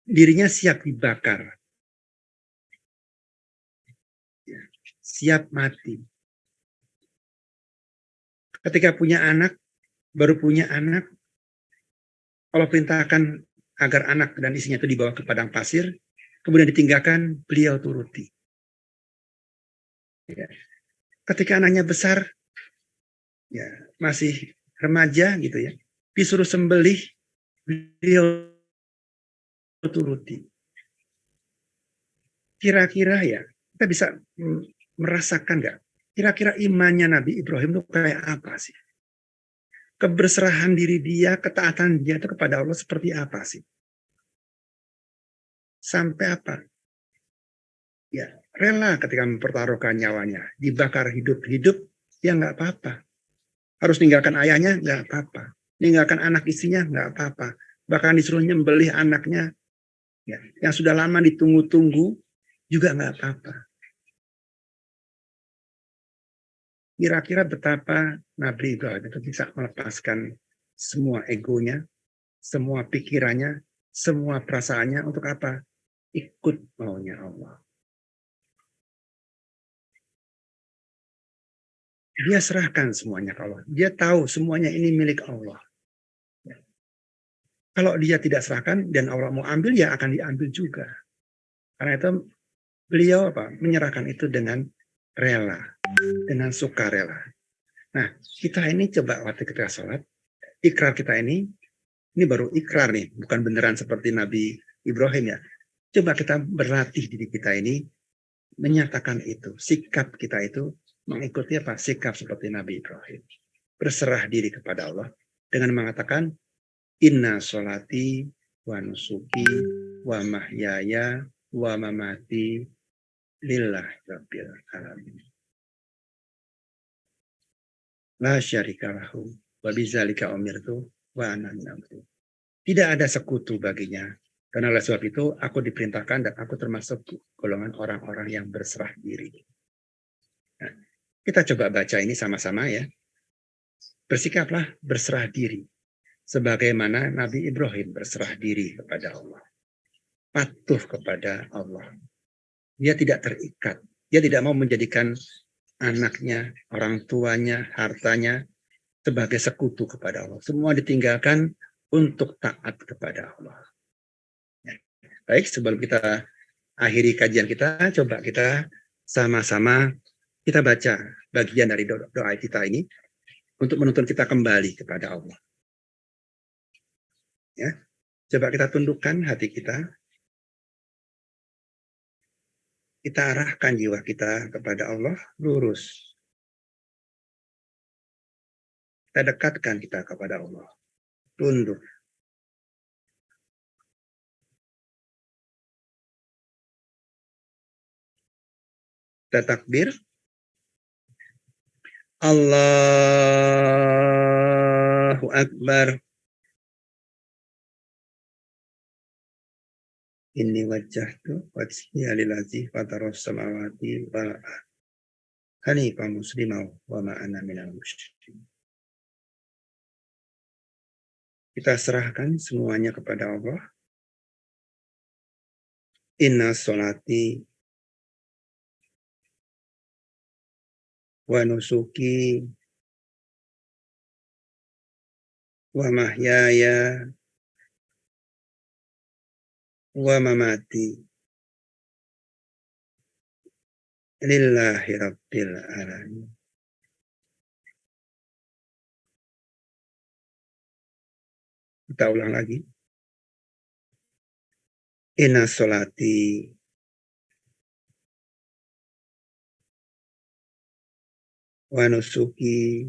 S1: Dirinya siap dibakar, ya, siap mati. Ketika punya anak, baru punya anak, Allah perintahkan agar anak dan istrinya itu dibawa ke padang pasir, kemudian ditinggalkan, beliau turuti. Ya. Ketika anaknya besar, ya masih remaja gitu ya, disuruh sembelih, beliau turuti. Kira-kira ya, kita bisa merasakan nggak? Kira-kira imannya Nabi Ibrahim itu kayak apa sih? Keberserahan diri dia, ketaatan dia itu kepada Allah seperti apa sih? Sampai apa? Ya, rela ketika mempertaruhkan nyawanya, dibakar hidup-hidup, ya nggak apa-apa. Harus ninggalkan ayahnya, nggak apa-apa. Ninggalkan anak istrinya, nggak apa-apa. Bahkan disuruh nyembelih anaknya, ya, yang sudah lama ditunggu-tunggu, juga nggak apa-apa. Kira-kira betapa Nabi Ibrahim itu bisa melepaskan semua egonya, semua pikirannya, semua perasaannya untuk apa? Ikut maunya Allah. Dia serahkan semuanya ke Allah. Dia tahu semuanya ini milik Allah. Kalau dia tidak serahkan dan Allah mau ambil, ya akan diambil juga. Karena itu beliau menyerahkan itu dengan rela, dengan sukarela. Nah, kita ini coba waktu kita sholat, ikrar kita ini baru ikrar nih, bukan beneran seperti Nabi Ibrahim ya. Coba kita berlatih diri kita ini menyatakan itu, sikap kita itu mengikuti sikap seperti Nabi Ibrahim. Berserah diri kepada Allah dengan mengatakan inna sholati wa nusuki wa mahyaya wa mamati lillahi rabbil alamin. La syarika lahu wa bidzalika umirtu wa ana minal muslimin. Tidak ada sekutu baginya. Dan oleh sebab itu aku diperintahkan dan aku termasuk golongan orang-orang yang berserah diri. Nah, kita coba baca ini sama-sama ya. Bersikaplah berserah diri. Sebagaimana Nabi Ibrahim berserah diri kepada Allah. Patuh kepada Allah. Dia tidak terikat. Dia tidak mau menjadikan anaknya, orang tuanya, hartanya sebagai sekutu kepada Allah. Semua ditinggalkan untuk taat kepada Allah. Ya. Baik, sebelum kita akhiri kajian kita, coba kita sama-sama kita baca bagian dari doa kita ini untuk menuntun kita kembali kepada Allah. Ya, coba kita tundukkan hati kita. Kita arahkan jiwa kita kepada Allah lurus. Kita dekatkan kita kepada Allah. Tunduk. Kita takbir. Allahu Akbar. Inni wajjahtu wajhiya lillazi fataras samawati wal ardh hanifan musliman wa ma ana minal musyrikin. Kita serahkan semuanya kepada Allah. Inna sholati wa nusuki wa mahyaya wa mamati lillahi rabbil alamin. Kita ulang lagi. Inna sholati wa nusuki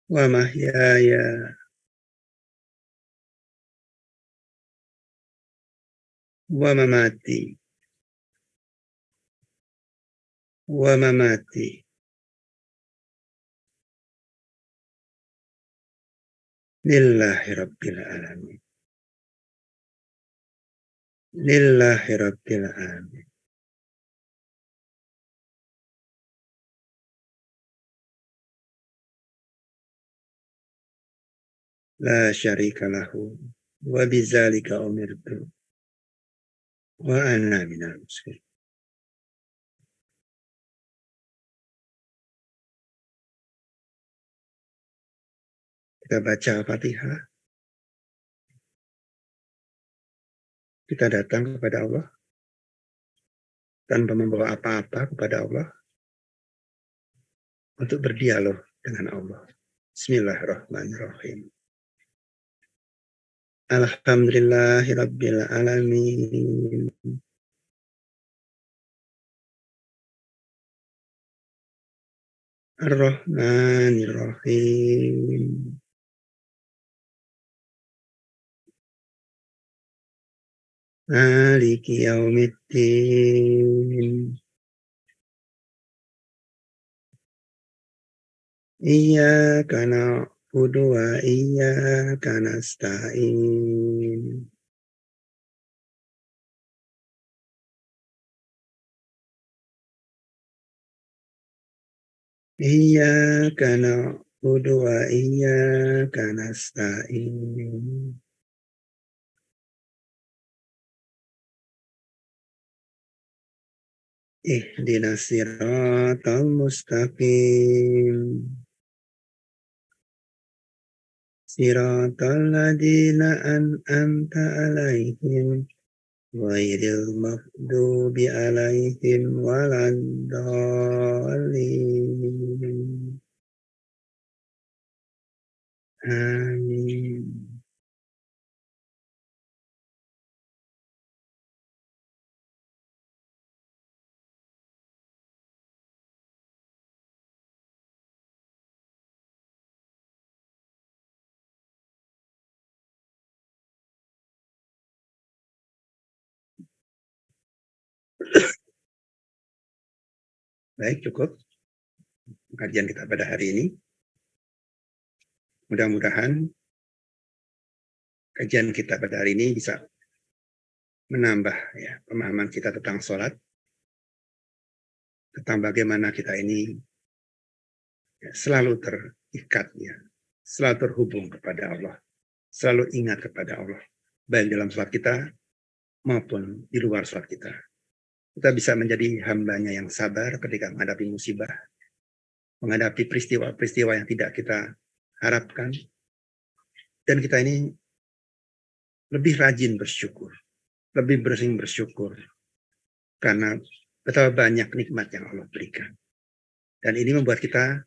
S1: wa mahyaya wa mamati lillahi rabbil alamin. Lillahi rabbil alamin. La syarika lahu wa bidzalika umirtu wa ana minal muslimin. Kita baca Fatihah. Kita datang kepada Allah tanpa membawa apa-apa kepada Allah untuk berdialog dengan Allah. Bismillahirrahmanirrahim. Alhamdulillahirabbil alamin. Ar-Rahmanir-Rahim. Maliki yaumiddin. Iyyaka na'budu wa iyyaka nasta'in. Iyyaka na'budu na'budu wa iyyaka nasta'in. Ihdinas siratal mustaqim. Siratal ladzina an'amta 'alaihim ghairil maghdubi 'alaihim waladdallin. Amin. Baik, cukup kajian kita pada hari ini. Mudah-mudahan kajian kita pada hari ini bisa menambah ya pemahaman kita tentang sholat, tentang bagaimana kita ini ya, selalu terikat ya, selalu terhubung kepada Allah, selalu ingat kepada Allah, baik dalam sholat kita maupun di luar sholat kita. Kita bisa menjadi hambanya yang sabar ketika menghadapi musibah, menghadapi peristiwa-peristiwa yang tidak kita harapkan, dan kita ini lebih rajin bersyukur, lebih bersing bersyukur, karena betapa banyak nikmat yang Allah berikan. Dan ini membuat kita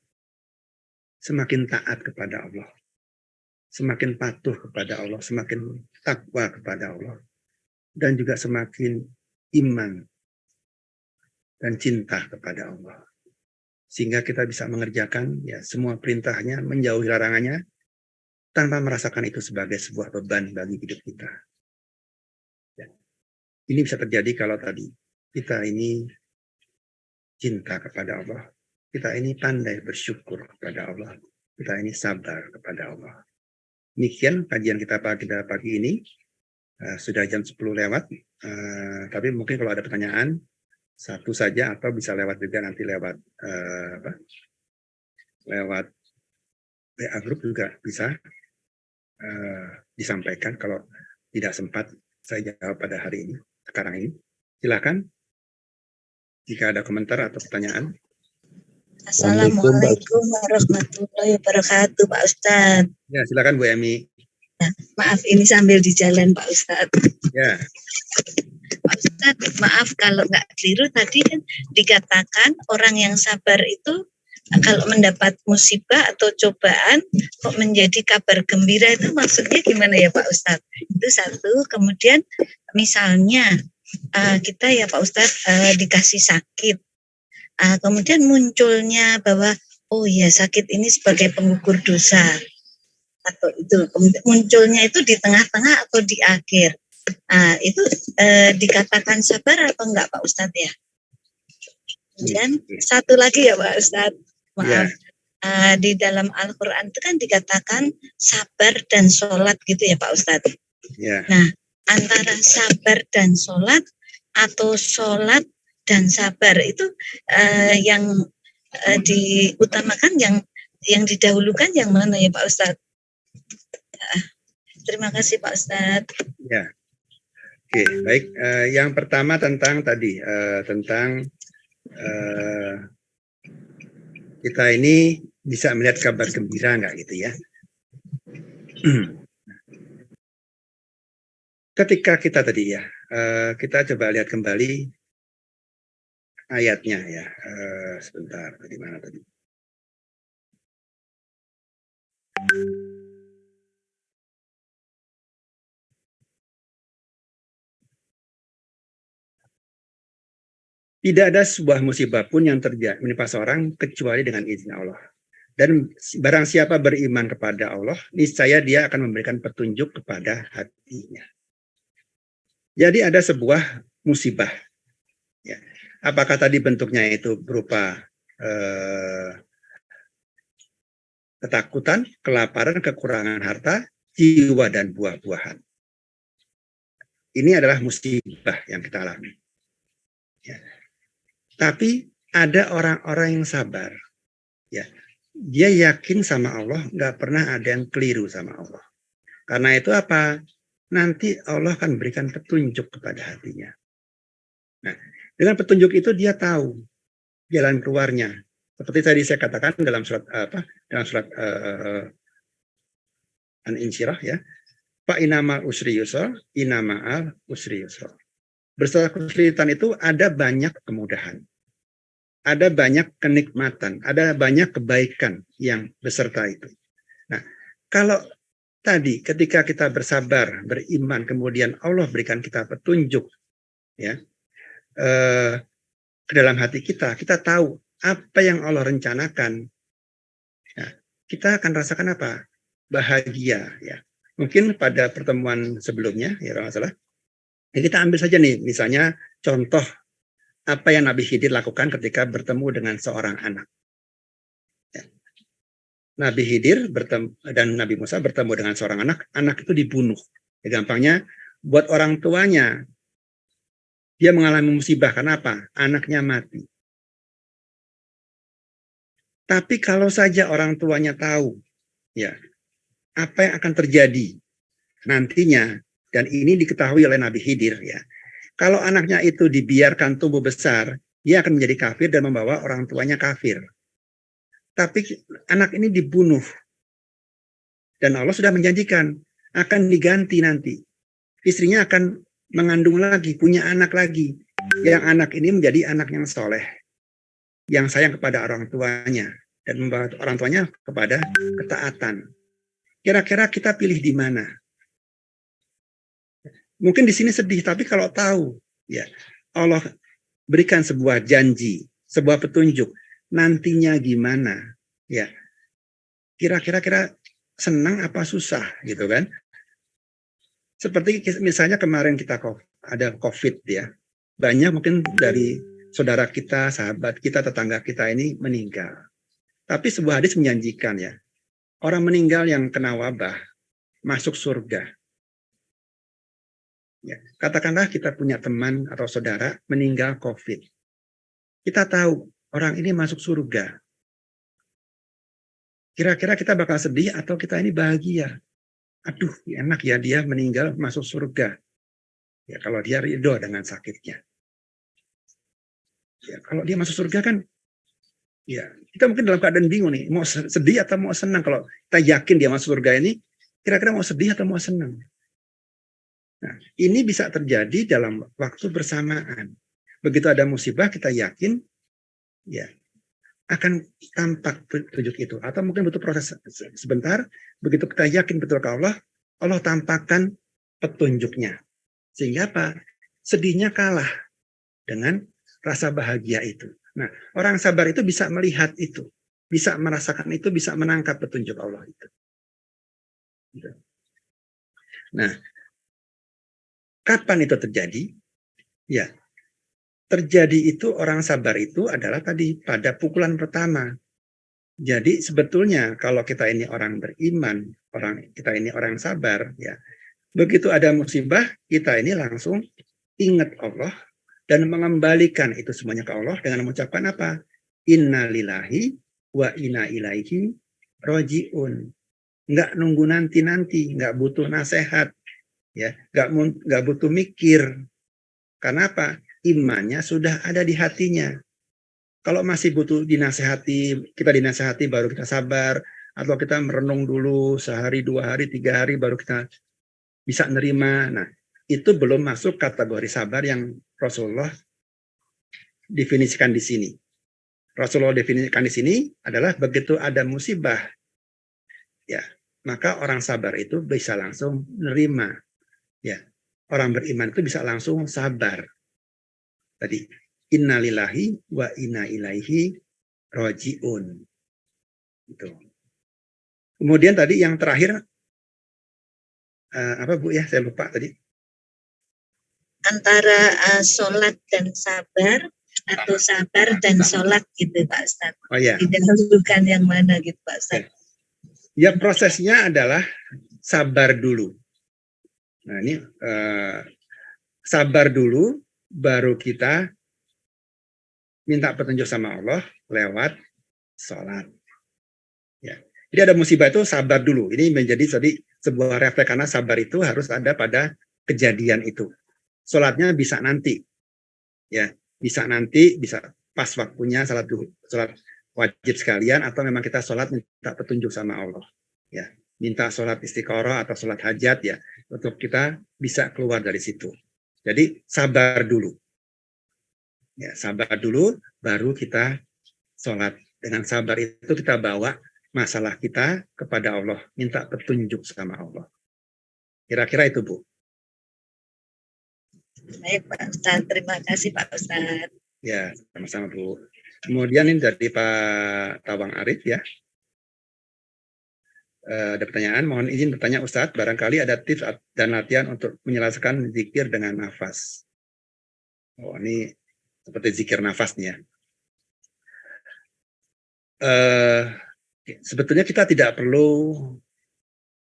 S1: semakin taat kepada Allah, semakin patuh kepada Allah, semakin takwa kepada Allah, dan juga semakin iman dan cinta kepada Allah. Sehingga kita bisa mengerjakan ya semua perintahnya, menjauhi larangannya, tanpa merasakan itu sebagai sebuah beban bagi hidup kita. Ya. Ini bisa terjadi kalau tadi kita ini cinta kepada Allah, kita ini pandai bersyukur kepada Allah, kita ini sabar kepada Allah. Demikian kajian kita pagi ini. Sudah jam 10 lewat, tapi mungkin kalau ada pertanyaan, satu saja atau bisa lewat juga nanti lewat lewat WA Group juga bisa disampaikan. Kalau tidak sempat saya jawab pada hari ini, sekarang ini. Silakan jika ada komentar atau pertanyaan.
S2: Assalamualaikum warahmatullahi wabarakatuh, Pak Ustadz.
S1: Ya, silakan Bu Emi.
S2: Nah, maaf, ini sambil di jalan, Pak Ustadz.
S1: Ya.
S2: Pak Ustadz, maaf kalau nggak keliru tadi kan dikatakan orang yang sabar itu kalau mendapat musibah atau cobaan kok menjadi kabar gembira, itu maksudnya gimana ya Pak Ustadz? Itu satu. Kemudian misalnya kita ya Pak Ustadz dikasih sakit, kemudian munculnya bahwa oh ya sakit ini sebagai penggugur dosa, atau itu munculnya itu di tengah-tengah atau di akhir. Itu dikatakan sabar atau enggak Pak Ustadz ya? Kemudian satu lagi ya Pak Ustadz, maaf. Di dalam Al-Quran itu kan dikatakan sabar dan sholat gitu ya Pak Ustadz. Nah, antara sabar dan sholat atau sholat dan sabar itu yang diutamakan, yang didahulukan yang mana ya Pak Ustadz? Terima kasih Pak Ustadz.
S1: Ya, oke, baik. Yang pertama tentang tadi tentang kita ini bisa melihat kabar gembira nggak gitu ya? Ketika kita tadi ya, kita coba lihat kembali ayatnya ya. Sebentar, di mana tadi? Tidak ada sebuah musibah pun yang terjadi menimpa seorang kecuali dengan izin Allah. Dan barang siapa beriman kepada Allah, niscaya dia akan memberikan petunjuk kepada hatinya. Jadi ada sebuah musibah. Ya. Apakah tadi bentuknya itu berupa ketakutan, kelaparan, kekurangan harta, jiwa, dan buah-buahan. Ini adalah musibah yang kita alami. Ya. Tapi ada orang-orang yang sabar. Ya. dia yakin sama Allah, nggak pernah ada yang keliru sama Allah. Karena itu apa? Nanti Allah akan berikan petunjuk kepada hatinya. Nah, dengan petunjuk itu dia tahu jalan keluarnya. Seperti tadi saya katakan dalam surat dalam surat An-Insyirah ya. Fa inama usri yusra, inama al usri yusra. Bersama kesulitan itu ada banyak kemudahan. Ada banyak kenikmatan, ada banyak kebaikan yang beserta itu. Nah, kalau tadi ketika kita bersabar, beriman, kemudian Allah berikan kita petunjuk ya ke dalam hati kita tahu apa yang Allah rencanakan. Nah, kita akan rasakan apa? Bahagia ya. Mungkin pada pertemuan sebelumnya ya kalau nggak salah, ya kita ambil saja nih misalnya contoh apa yang Nabi Khidir lakukan ketika bertemu dengan seorang anak. Ya. Nabi Khidir dan Nabi Musa bertemu dengan seorang anak itu dibunuh. Ya, gampangnya buat orang tuanya dia mengalami musibah karena apa? Anaknya mati. Tapi kalau saja orang tuanya tahu ya apa yang akan terjadi nantinya, dan ini diketahui oleh Nabi Khidir ya. Kalau anaknya itu dibiarkan tumbuh besar, dia akan menjadi kafir dan membawa orang tuanya kafir. Tapi anak ini dibunuh. Dan Allah sudah menjanjikan akan diganti nanti. Istrinya akan mengandung lagi, punya anak lagi. Yang anak ini menjadi anak yang soleh. Yang sayang kepada orang tuanya. Dan membawa orang tuanya kepada ketaatan. Kira-kira kita pilih di mana? Mungkin di sini sedih, tapi kalau tahu ya Allah berikan sebuah janji, sebuah petunjuk, nantinya gimana? Ya. Kira-kira senang apa susah gitu kan? Seperti misalnya kemarin kita ada COVID ya. Banyak mungkin dari saudara kita, sahabat kita, tetangga kita ini meninggal. Tapi sebuah hadis menjanjikan ya. Orang meninggal yang kena wabah masuk surga. Ya, katakanlah kita punya teman atau saudara meninggal COVID. Kita tahu orang ini masuk surga. Kira-kira kita bakal sedih atau kita ini bahagia? Aduh, enak ya dia meninggal masuk surga. Ya kalau dia ridho dengan sakitnya. Ya kalau dia masuk surga kan, ya kita mungkin dalam keadaan bingung nih, mau sedih atau mau senang. Kalau kita yakin dia masuk surga ini, kira-kira mau sedih atau mau senang? Nah, ini bisa terjadi dalam waktu bersamaan. Begitu ada musibah, kita yakin, ya akan tampak petunjuk itu. Atau mungkin butuh proses sebentar, begitu kita yakin betul ke Allah, Allah tampakkan petunjuknya. Sehingga apa? Sedihnya kalah dengan rasa bahagia itu. Nah, orang sabar itu bisa melihat itu, bisa merasakan itu, bisa menangkap petunjuk Allah itu. Nah, kapan itu terjadi? Ya, terjadi itu orang sabar itu adalah tadi pada pukulan pertama. Jadi sebetulnya kalau kita ini orang beriman, kita ini orang sabar, ya begitu ada musibah kita ini langsung ingat Allah dan mengembalikan itu semuanya ke Allah dengan mengucapkan apa? Inna lillahi wa inna ilaihi rojiun. Nggak nunggu nanti, nggak butuh nasihat, ya, nggak butuh mikir. Karena apa? Imannya sudah ada di hatinya. Kalau masih butuh dinasehati, kita dinasehati baru kita sabar, atau kita merenung dulu sehari, 2 hari, 3 hari baru kita bisa nerima. Nah, itu belum masuk kategori sabar yang Rasulullah definisikan di sini. Rasulullah definisikan di sini adalah begitu ada musibah, ya, maka orang sabar itu bisa langsung nerima. Ya, orang beriman itu bisa langsung sabar. Tadi innalillahi wa inna ilaihi rojiun. Itu. Kemudian tadi yang terakhir apa Bu ya? Saya lupa tadi.
S2: Antara sholat dan sabar atau sabar dan sholat gitu Pak Ustadz.
S1: Oh ya.
S2: Didahulukan yang mana gitu Pak Ustadz?
S1: Ya prosesnya adalah sabar dulu. Nah ini sabar dulu, baru kita minta petunjuk sama Allah lewat sholat. Ya. Jadi ada musibah itu sabar dulu. Ini menjadi tadi sebuah refleks karena sabar itu harus ada pada kejadian itu. Sholatnya bisa nanti, ya bisa nanti, bisa pas waktunya sholat wajib sekalian, atau memang kita sholat minta petunjuk sama Allah, ya minta sholat istiqoroh atau sholat hajat ya untuk kita bisa keluar dari situ. Jadi sabar dulu, ya sabar dulu, baru kita sholat. Dengan sabar itu kita bawa masalah kita kepada Allah, minta petunjuk sama Allah. Kira-kira itu, Bu.
S2: Baik Pak Ustadz, terima kasih Pak Ustadz.
S1: Ya, sama-sama Bu. Kemudian ini dari Pak Tawang Arif ya. Ada pertanyaan, mohon izin bertanya Ustadz, barangkali ada tips dan latihan untuk menyelesaikan zikir dengan nafas. Oh, ini seperti zikir nafas nih ya. Sebetulnya kita tidak perlu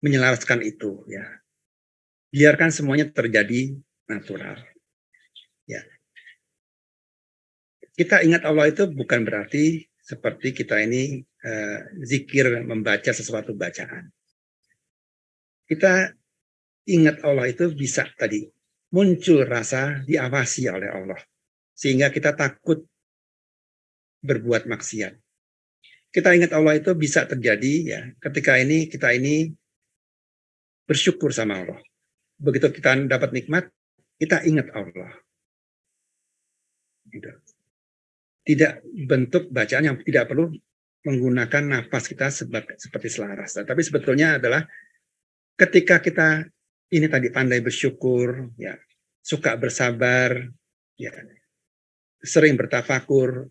S1: menyelaraskan itu ya. Biarkan semuanya terjadi natural. Ya. Kita ingat Allah itu bukan berarti seperti kita ini zikir membaca sesuatu bacaan. Kita ingat Allah itu bisa tadi muncul rasa diawasi oleh Allah sehingga kita takut berbuat maksiat. Kita ingat Allah itu bisa terjadi ya ketika kita ini bersyukur sama Allah. Begitu kita dapat nikmat, kita ingat Allah. Tidak bentuk bacaan yang tidak perlu menggunakan nafas kita seperti selaras. Tapi sebetulnya adalah ketika kita ini tadi pandai bersyukur, ya, suka bersabar, ya, sering bertafakur,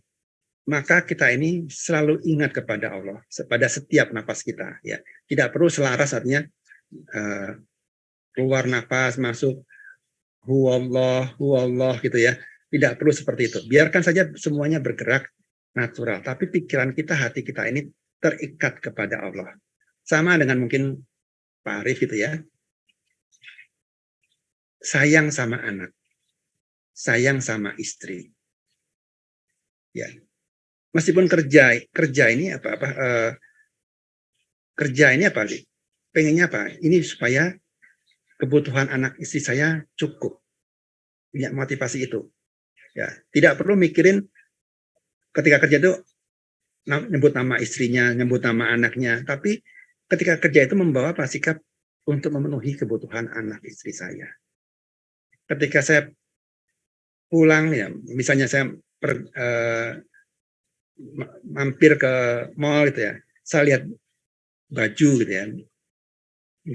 S1: maka kita ini selalu ingat kepada Allah pada setiap nafas kita. Ya, tidak perlu selaras artinya keluar nafas masuk huwallah gitu ya. Tidak perlu seperti itu. Biarkan saja semuanya bergerak natural. Tapi pikiran kita, hati kita ini terikat kepada Allah. Sama dengan mungkin Pak Arif gitu ya. Sayang sama anak. Sayang sama istri. Ya. Meskipun kerja ini kerja ini apa? Pengennya apa? Ini supaya kebutuhan anak istri saya cukup. Punya motivasi itu. Ya, tidak perlu mikirin ketika kerja itu nyebut nama istrinya, nyebut nama anaknya, tapi ketika kerja itu membawa sikap untuk memenuhi kebutuhan anak istri saya. Ketika saya pulang ya, misalnya saya mampir ke mall gitu ya, saya lihat baju gitu ya,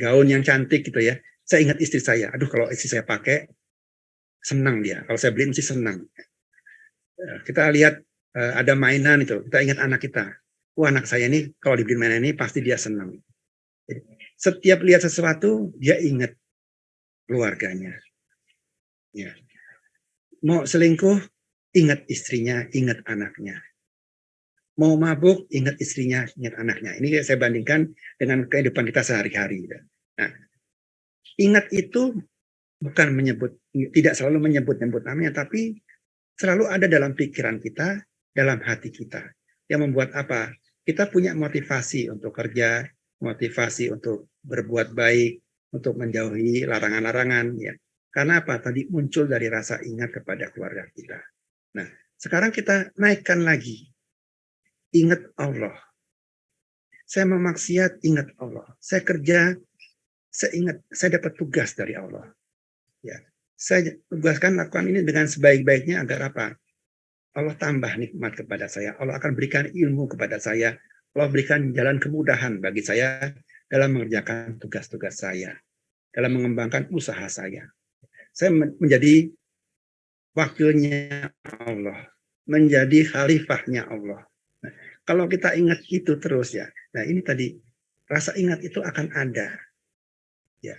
S1: gaun yang cantik gitu ya, saya ingat istri saya. Aduh, kalau istri saya pakai senang dia. Kalau saya beli mesti senang. Kita lihat ada mainan itu, kita ingat anak kita. Anak saya ini kalau dibeli mainan ini pasti dia senang. Jadi, setiap lihat sesuatu dia ingat keluarganya. Ya. Mau selingkuh, ingat istrinya, ingat anaknya. Mau mabuk, ingat istrinya, ingat anaknya. Ini saya bandingkan dengan kehidupan kita sehari-hari. Nah, ingat itu bukan tidak selalu menyebut-nyebut namanya, tapi selalu ada dalam pikiran kita, dalam hati kita. Yang membuat apa? Kita punya motivasi untuk kerja, motivasi untuk berbuat baik, untuk menjauhi larangan-larangan. Ya. Karena apa? Tadi muncul dari rasa ingat kepada keluarga kita. Nah, sekarang kita naikkan lagi. Ingat Allah. Saya memaksiat, ingat Allah. Saya kerja, saya ingat, saya dapat tugas dari Allah. Ya, saya tugaskan lakukan ini dengan sebaik-baiknya agar apa? Allah tambah nikmat kepada saya. Allah akan berikan ilmu kepada saya. Allah berikan jalan kemudahan bagi saya dalam mengerjakan tugas-tugas saya, dalam mengembangkan usaha saya. Saya menjadi wakilnya Allah, menjadi khalifahnya Allah. Nah, kalau kita ingat itu terus ya, nah ini tadi rasa ingat itu akan ada. Ya.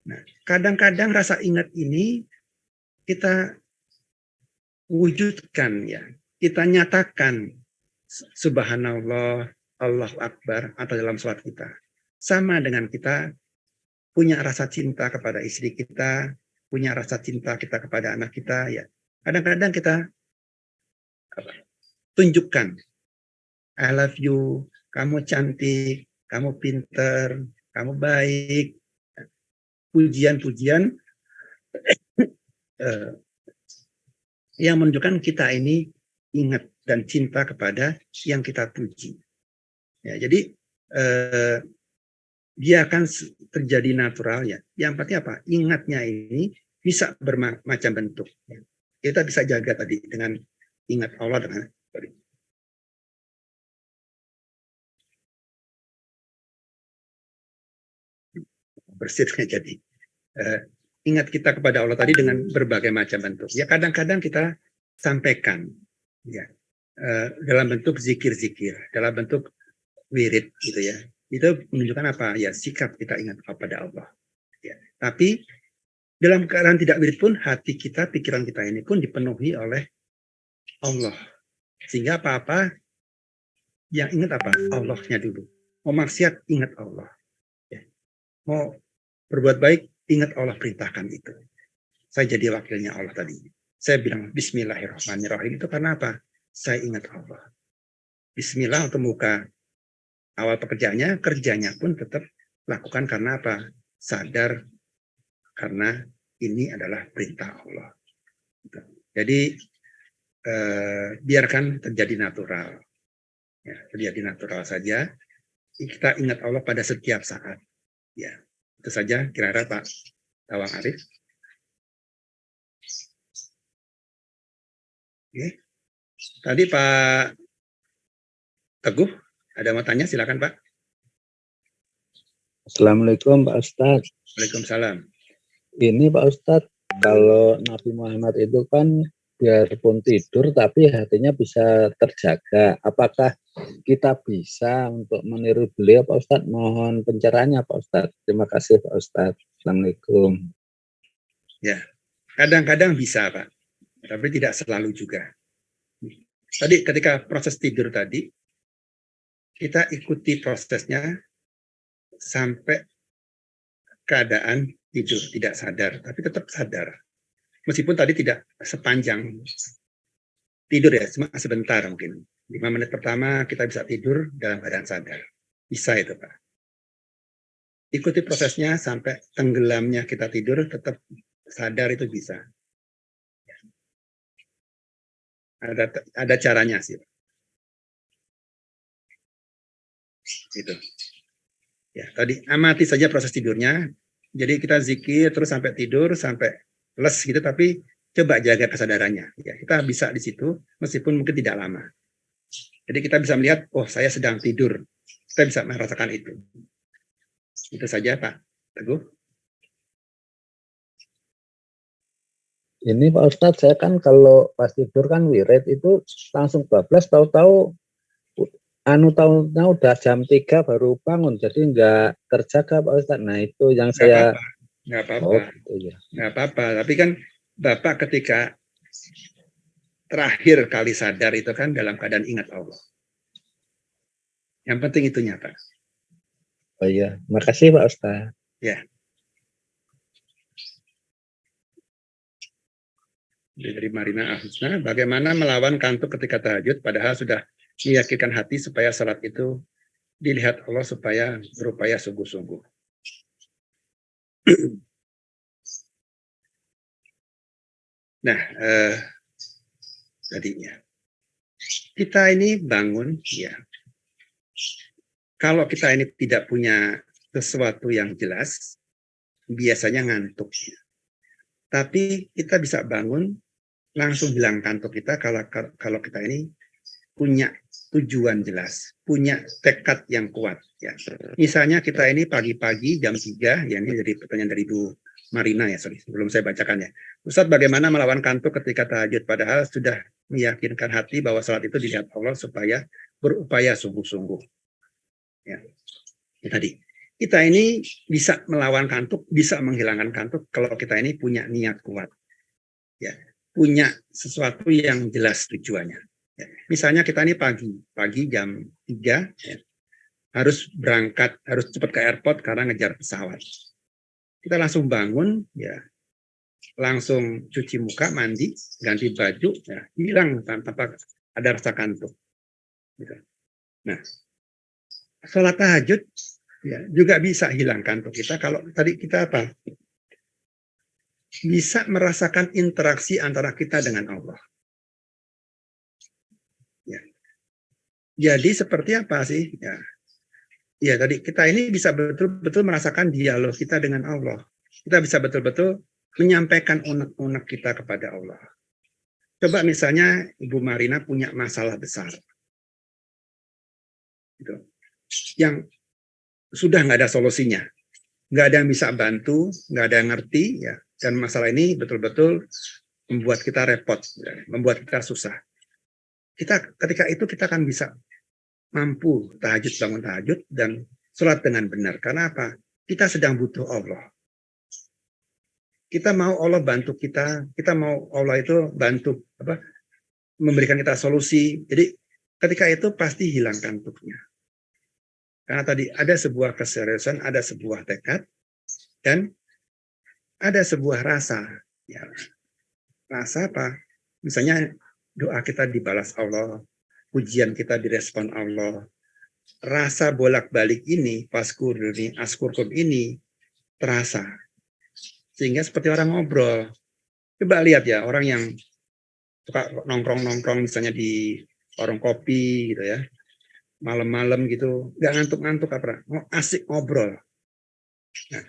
S1: Nah, kadang-kadang rasa ingat ini kita wujudkan ya, kita nyatakan subhanallah, Allahu Akbar atau dalam sholat kita. Sama dengan kita punya rasa cinta kepada istri kita, punya rasa cinta kita kepada anak kita ya. Kadang-kadang kita tunjukkan I love you, kamu cantik, kamu pinter, kamu baik. Pujian-pujian yang menunjukkan kita ini ingat dan cinta kepada yang kita puji. Ya, jadi dia akan terjadi natural ya. Yang penting apa? Ingatnya ini bisa bermacam bentuk. Kita bisa jaga tadi dengan ingat Allah dengan bersihnya jadi ingat kita kepada Allah tadi dengan berbagai macam bentuk. Ya kadang-kadang kita sampaikan ya dalam bentuk zikir-zikir, dalam bentuk wirid gitu ya. Itu menunjukkan apa? Ya sikap kita ingat kepada Allah. Ya. Tapi dalam keadaan tidak wirid pun hati kita, pikiran kita ini pun dipenuhi oleh Allah. Sehingga apa-apa yang ingat apa? Allahnya dulu. Mau maksiat ingat Allah. Ya. Mau berbuat baik ingat Allah perintahkan itu. Saya jadi wakilnya Allah tadi. Saya bilang Bismillahirrahmanirrahim itu karena apa? Saya ingat Allah. Bismillah untuk muka awal pekerjaannya, kerjanya pun tetap lakukan karena apa? Sadar karena ini adalah perintah Allah. Jadi biarkan terjadi natural. Ya, terjadi natural saja. Kita ingat Allah pada setiap saat. Ya, itu saja kira-kira Pak Tawang Arif. Oke. Tadi Pak Teguh ada mau tanya, silakan Pak.
S3: Assalamualaikum Pak Ustadz.
S1: Waalaikumsalam.
S3: Ini Pak Ustadz, kalau Nabi Muhammad itu kan biarpun tidur tapi hatinya bisa terjaga. Apakah kita bisa untuk meniru beliau Pak Ustadz? Mohon pencerahannya Pak Ustadz. Terima kasih Pak Ustadz. Assalamualaikum.
S1: Ya, kadang-kadang bisa Pak, tapi tidak selalu juga. Tadi ketika proses tidur tadi, kita ikuti prosesnya sampai keadaan tidur, tidak sadar, tapi tetap sadar. Meskipun tadi tidak sepanjang tidur ya, cuma sebentar mungkin. 5 menit pertama kita bisa tidur dalam keadaan sadar. Bisa itu Pak. Ikuti prosesnya sampai tenggelamnya kita tidur, tetap sadar itu bisa. Ada caranya sih. Gitu. Ya, tadi amati saja proses tidurnya. Jadi kita zikir terus sampai tidur, sampai les gitu, tapi coba jaga kesadarannya. Ya, kita bisa di situ meskipun mungkin tidak lama. Jadi kita bisa melihat, oh saya sedang tidur. Kita bisa merasakan itu. Itu saja Pak Teguh.
S3: Ini Pak Ustadz, saya kan kalau pas tidur kan wirid itu langsung bablas, tahu-tahu tahu-tahu udah jam 3 baru bangun, jadi nggak terjaga Pak Ustadz. Nah itu yang saya
S1: nggak apa-apa.
S3: Oh, gitu ya.
S1: Nggak apa-apa. Tapi kan Bapak ketika terakhir kali sadar itu kan dalam keadaan ingat Allah. Yang penting itu nyata.
S3: Oh iya, makasih Pak Ustadz.
S1: Ya. Dari Marina Ahusna, bagaimana melawan kantuk ketika tahajud padahal sudah meyakinkan hati supaya salat itu dilihat Allah supaya berupaya sungguh-sungguh. Nah, tadinya kita ini bangun ya. Kalau kita ini tidak punya sesuatu yang jelas, biasanya ngantuk. Tapi kita bisa bangun langsung hilang kantuk kita kalau kita ini punya tujuan jelas, punya tekad yang kuat. Ya. Misalnya kita ini pagi-pagi jam 3, ya ini dari pertanyaan dari Bu Marina ya, sorry, sebelum saya bacakan ya. Ustadz, bagaimana melawan kantuk ketika tahajud padahal sudah meyakinkan hati bahwa salat itu dilihat Allah supaya berupaya sungguh-sungguh. Ya. Tadi kita ini bisa melawan kantuk, bisa menghilangkan kantuk kalau kita ini punya niat kuat. Ya, punya sesuatu yang jelas tujuannya. Ya. Misalnya kita ini pagi jam 3 ya, harus berangkat, harus cepat ke airport karena ngejar pesawat. Kita langsung bangun, ya, langsung cuci muka, mandi, ganti baju, ya, hilang tanpa ada rasa kantuk. Gitu. Nah, sholat tahajud ya juga bisa hilangkan tuh kita kalau tadi kita apa? Bisa merasakan interaksi antara kita dengan Allah. Ya. Jadi seperti apa sih? Ya. Ya tadi kita ini bisa betul-betul merasakan dialog kita dengan Allah. Kita bisa betul-betul menyampaikan unek-unek kita kepada Allah. Coba misalnya Ibu Marina punya masalah besar. Gitu. Yang sudah nggak ada solusinya. Nggak ada yang bisa bantu, nggak ada yang ngerti. Ya. Dan masalah ini betul-betul membuat kita repot, ya. Membuat kita susah. Ketika itu kita akan bisa mampu tahajud, bangun tahajud, dan sholat dengan benar. Karena apa? Kita sedang butuh Allah. Kita mau Allah bantu kita mau Allah itu bantu memberikan kita solusi. Jadi ketika itu pasti hilang kantuknya. Karena tadi ada sebuah keseriusan, ada sebuah tekad, dan ada sebuah rasa. Ya. Rasa apa? Misalnya doa kita dibalas Allah, pujian kita direspon Allah. Rasa bolak-balik ini, askurkum ini terasa. Sehingga seperti orang ngobrol. Coba lihat ya, orang yang suka nongkrong-nongkrong misalnya di warung kopi gitu ya. Malam-malam gitu, nggak ngantuk-ngantuk apa, asik ngobrol. Nah,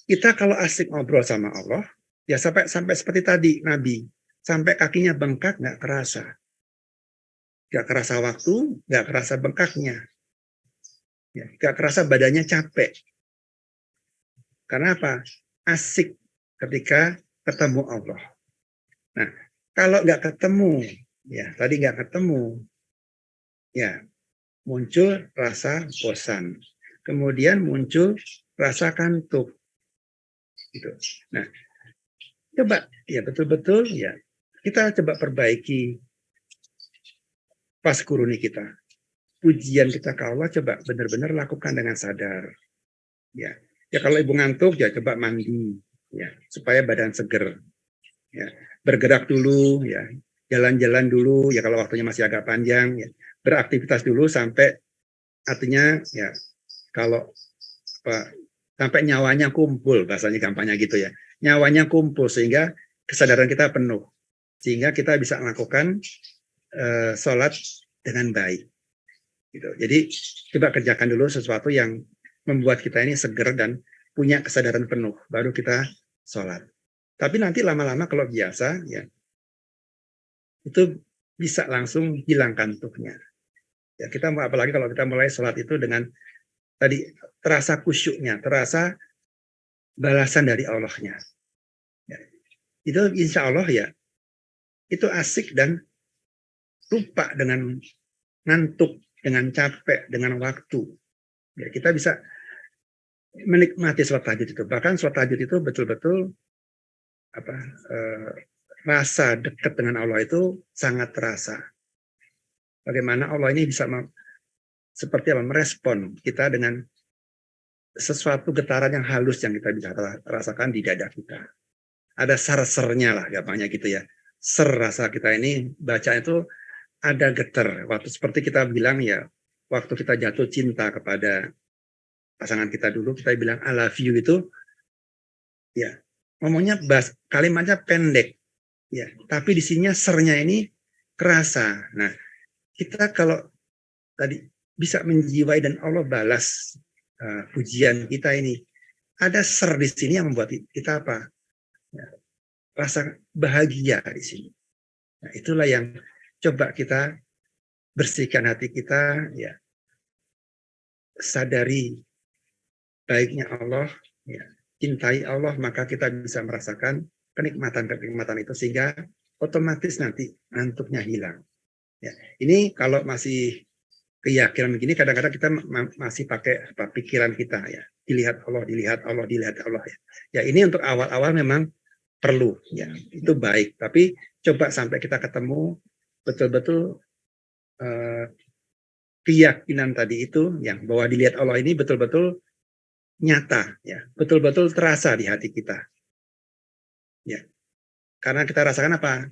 S1: kita kalau asik ngobrol sama Allah, ya sampai seperti tadi Nabi, sampai kakinya bengkak nggak kerasa. Nggak kerasa waktu, nggak kerasa bengkaknya. Ya, nggak kerasa badannya capek. Karena apa? Asik ketika ketemu Allah. Nah, kalau nggak ketemu, ya tadi nggak ketemu, ya muncul rasa bosan. Kemudian muncul rasa kantuk. Gitu. Nah, coba ya betul-betul ya kita coba perbaiki pas kuruni kita. Pujian kita ke Allah coba benar-benar lakukan dengan sadar. Ya, kalau ibu ngantuk ya coba mandi, ya supaya badan seger. Ya, bergerak dulu, ya jalan-jalan dulu, ya kalau waktunya masih agak panjang, ya beraktivitas dulu sampai artinya ya kalau sampai nyawanya kumpul, bahasanya gampangnya gitu ya, nyawanya kumpul sehingga kesadaran kita penuh, sehingga kita bisa melakukan sholat dengan baik. Gitu. Jadi coba kerjakan dulu sesuatu yang membuat kita ini seger dan punya kesadaran penuh, baru kita sholat. Tapi nanti lama-lama kalau biasa, ya itu bisa langsung hilang kantuknya. Ya kita apalagi kalau kita mulai sholat itu dengan tadi terasa khusyuknya, terasa balasan dari Allahnya. Ya, itu insya Allah ya itu asik dan lupa dengan ngantuk, dengan capek, dengan waktu. Ya, kita bisa menikmati sholat tahajud itu. Bahkan sholat tahajud itu betul-betul rasa dekat dengan Allah itu sangat terasa. Bagaimana Allah ini bisa seperti apa merespon kita dengan sesuatu getaran yang halus yang kita bisa rasakan di dada kita. Ada ser-sernya lah gampangnya gitu ya. Ser rasa kita ini baca itu ada getar. Waktu seperti kita bilang ya, waktu kita jatuh cinta kepada pasangan kita dulu, kita bilang I love you itu, ya ngomongnya kalimatnya pendek, ya. Tapi di sininya sernya ini kerasa. Nah, kita kalau tadi bisa menjiwai dan Allah balas pujian kita ini, ada ser di sini yang membuat kita apa? Ya, rasa bahagia di sini. Nah, itulah yang coba kita bersihkan hati kita, ya sadari baiknya Allah, ya cintai Allah, maka kita bisa merasakan kenikmatan itu sehingga otomatis nanti ngantuknya hilang. Ya, ini kalau masih keyakinan begini, kadang-kadang kita masih pakai pikiran kita ya, dilihat Allah ya. Ya ini untuk awal-awal memang perlu, ya itu baik. Tapi coba sampai kita ketemu betul-betul keyakinan tadi itu, yang bahwa dilihat Allah ini betul-betul nyata, ya betul-betul terasa di hati kita. Ya, karena kita rasakan apa?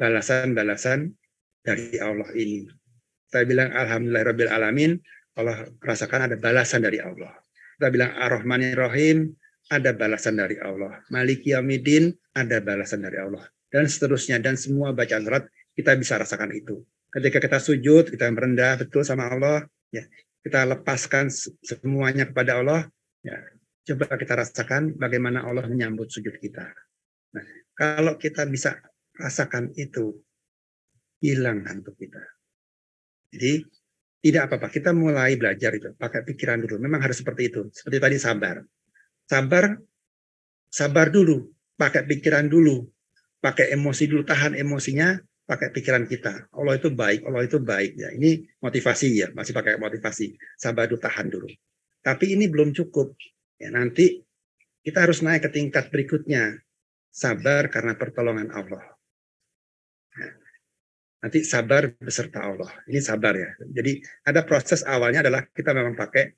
S1: Balasan-balasan dari Allah ini. Saya bilang alhamdulillahirabbil alamin, Allah rasakan ada balasan dari Allah. Kita bilang Ar-Rahmanir Rahim, ada balasan dari Allah. Maliki Yaumiddin, ada balasan dari Allah. Dan seterusnya, dan semua bacaan surat kita bisa rasakan itu. Ketika kita sujud, kita merendah betul sama Allah, ya, kita lepaskan semuanya kepada Allah, ya, coba kita rasakan bagaimana Allah menyambut sujud kita. Nah, kalau kita bisa rasakan itu, hilang ngantuk kita. Jadi tidak apa-apa, kita mulai belajar itu pakai pikiran dulu. Memang harus seperti itu. Seperti tadi sabar. Sabar dulu, pakai pikiran dulu, pakai emosi dulu, tahan emosinya, pakai pikiran kita. Allah itu baik ya. Ini motivasi ya, masih pakai motivasi. Sabar dulu, tahan dulu. Tapi ini belum cukup. Ya, nanti kita harus naik ke tingkat berikutnya. Sabar karena pertolongan Allah. Ya. Nanti sabar beserta Allah. Ini sabar ya. Jadi ada proses awalnya adalah kita memang pakai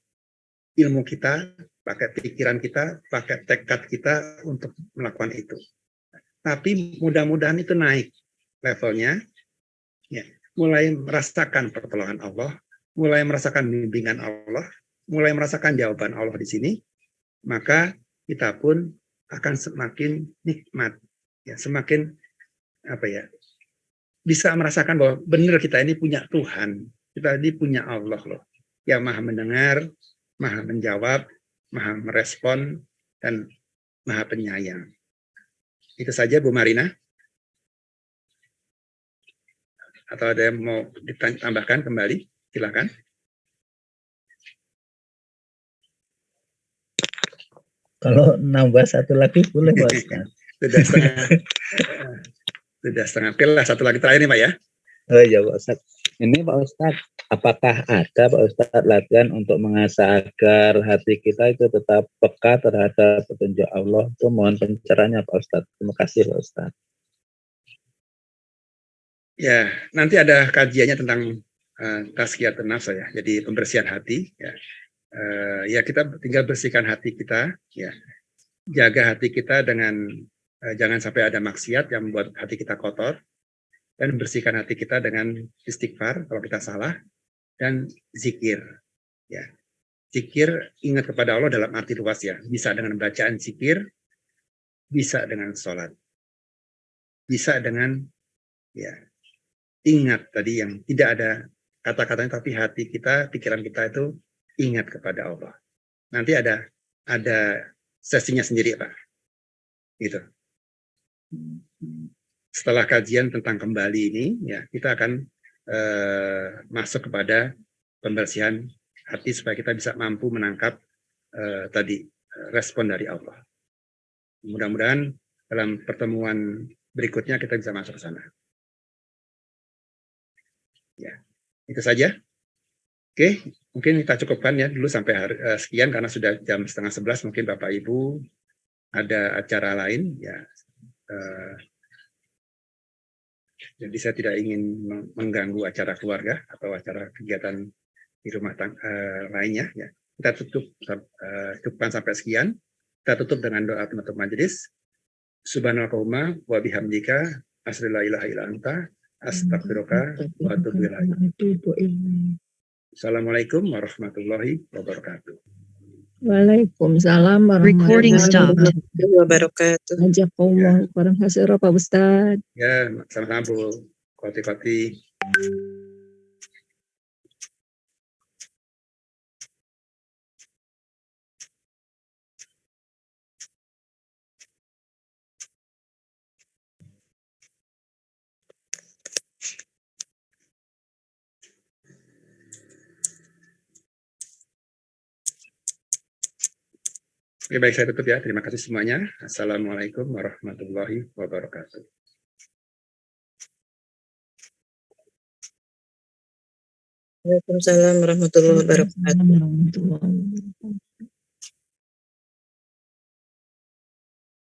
S1: ilmu kita, pakai pikiran kita, pakai tekad kita untuk melakukan itu. Tapi mudah-mudahan itu naik levelnya, ya, mulai merasakan pertolongan Allah, mulai merasakan bimbingan Allah, mulai merasakan jawaban Allah di sini, maka kita pun akan semakin nikmat, ya, semakin apa ya, bisa merasakan bahwa benar kita ini punya Tuhan, kita ini punya Allah loh, yang maha mendengar, maha menjawab, maha merespon, dan maha penyayang. Itu saja Bu Marina. Atau ada yang mau ditambahkan kembali? Silakan.
S3: Kalau nambah satu lagi boleh Pak Ustaz.
S1: Sudah setengah pil lah, satu lagi terakhir nih Pak ya.
S3: Oh iya Pak Ustaz. Ini Pak Ustaz, apakah ada Pak Ustaz latihan untuk mengasah agar hati kita itu tetap peka terhadap petunjuk Allah? Itu mohon pencerahannya Pak Ustaz. Terima kasih Pak Ustaz.
S1: Ya, nanti ada kajiannya tentang tazkiyatun nafs ya. Jadi pembersihan hati ya. Ya kita tinggal bersihkan hati kita ya. Jaga hati kita dengan jangan sampai ada maksiat yang membuat hati kita kotor, dan bersihkan hati kita dengan istighfar kalau kita salah, dan zikir ya. Zikir ingat kepada Allah dalam arti luas ya, bisa dengan bacaan zikir, bisa dengan sholat, bisa dengan ya ingat tadi yang tidak ada kata-katanya tapi hati kita, pikiran kita itu ingat kepada Allah. Nanti ada sesinya sendiri Pak gitu. Setelah kajian tentang kembali ini, ya kita akan masuk kepada pembersihan hati supaya kita bisa mampu menangkap tadi respon dari Allah. Mudah-mudahan dalam pertemuan berikutnya kita bisa masuk ke sana. Ya, itu saja. Oke, mungkin kita cukupkan ya dulu sampai sekian karena sudah jam 10:30. Mungkin Bapak Ibu ada acara lain ya. Jadi saya tidak ingin mengganggu acara keluarga atau acara kegiatan di rumah lainnya. Ya. Kita cukupkan sampai sekian. Kita tutup dengan doa penutup majelis. Subhanallahumma wa bihamdika asyhadu an la ilaha illa anta astaghfiruka wa atubu ilaik. Assalamualaikum warahmatullahi wabarakatuh.
S4: Waalaikumsalam warahmatullahi wabarakatuh. Jazakumullah khairan katsira Pak Ustaz.
S1: Ya, sama-sama Bu. Koti-koti. Oke, baik, saya tutup ya. Terima kasih semuanya. Assalamualaikum warahmatullahi wabarakatuh.
S4: Waalaikumsalam warahmatullahi wabarakatuh.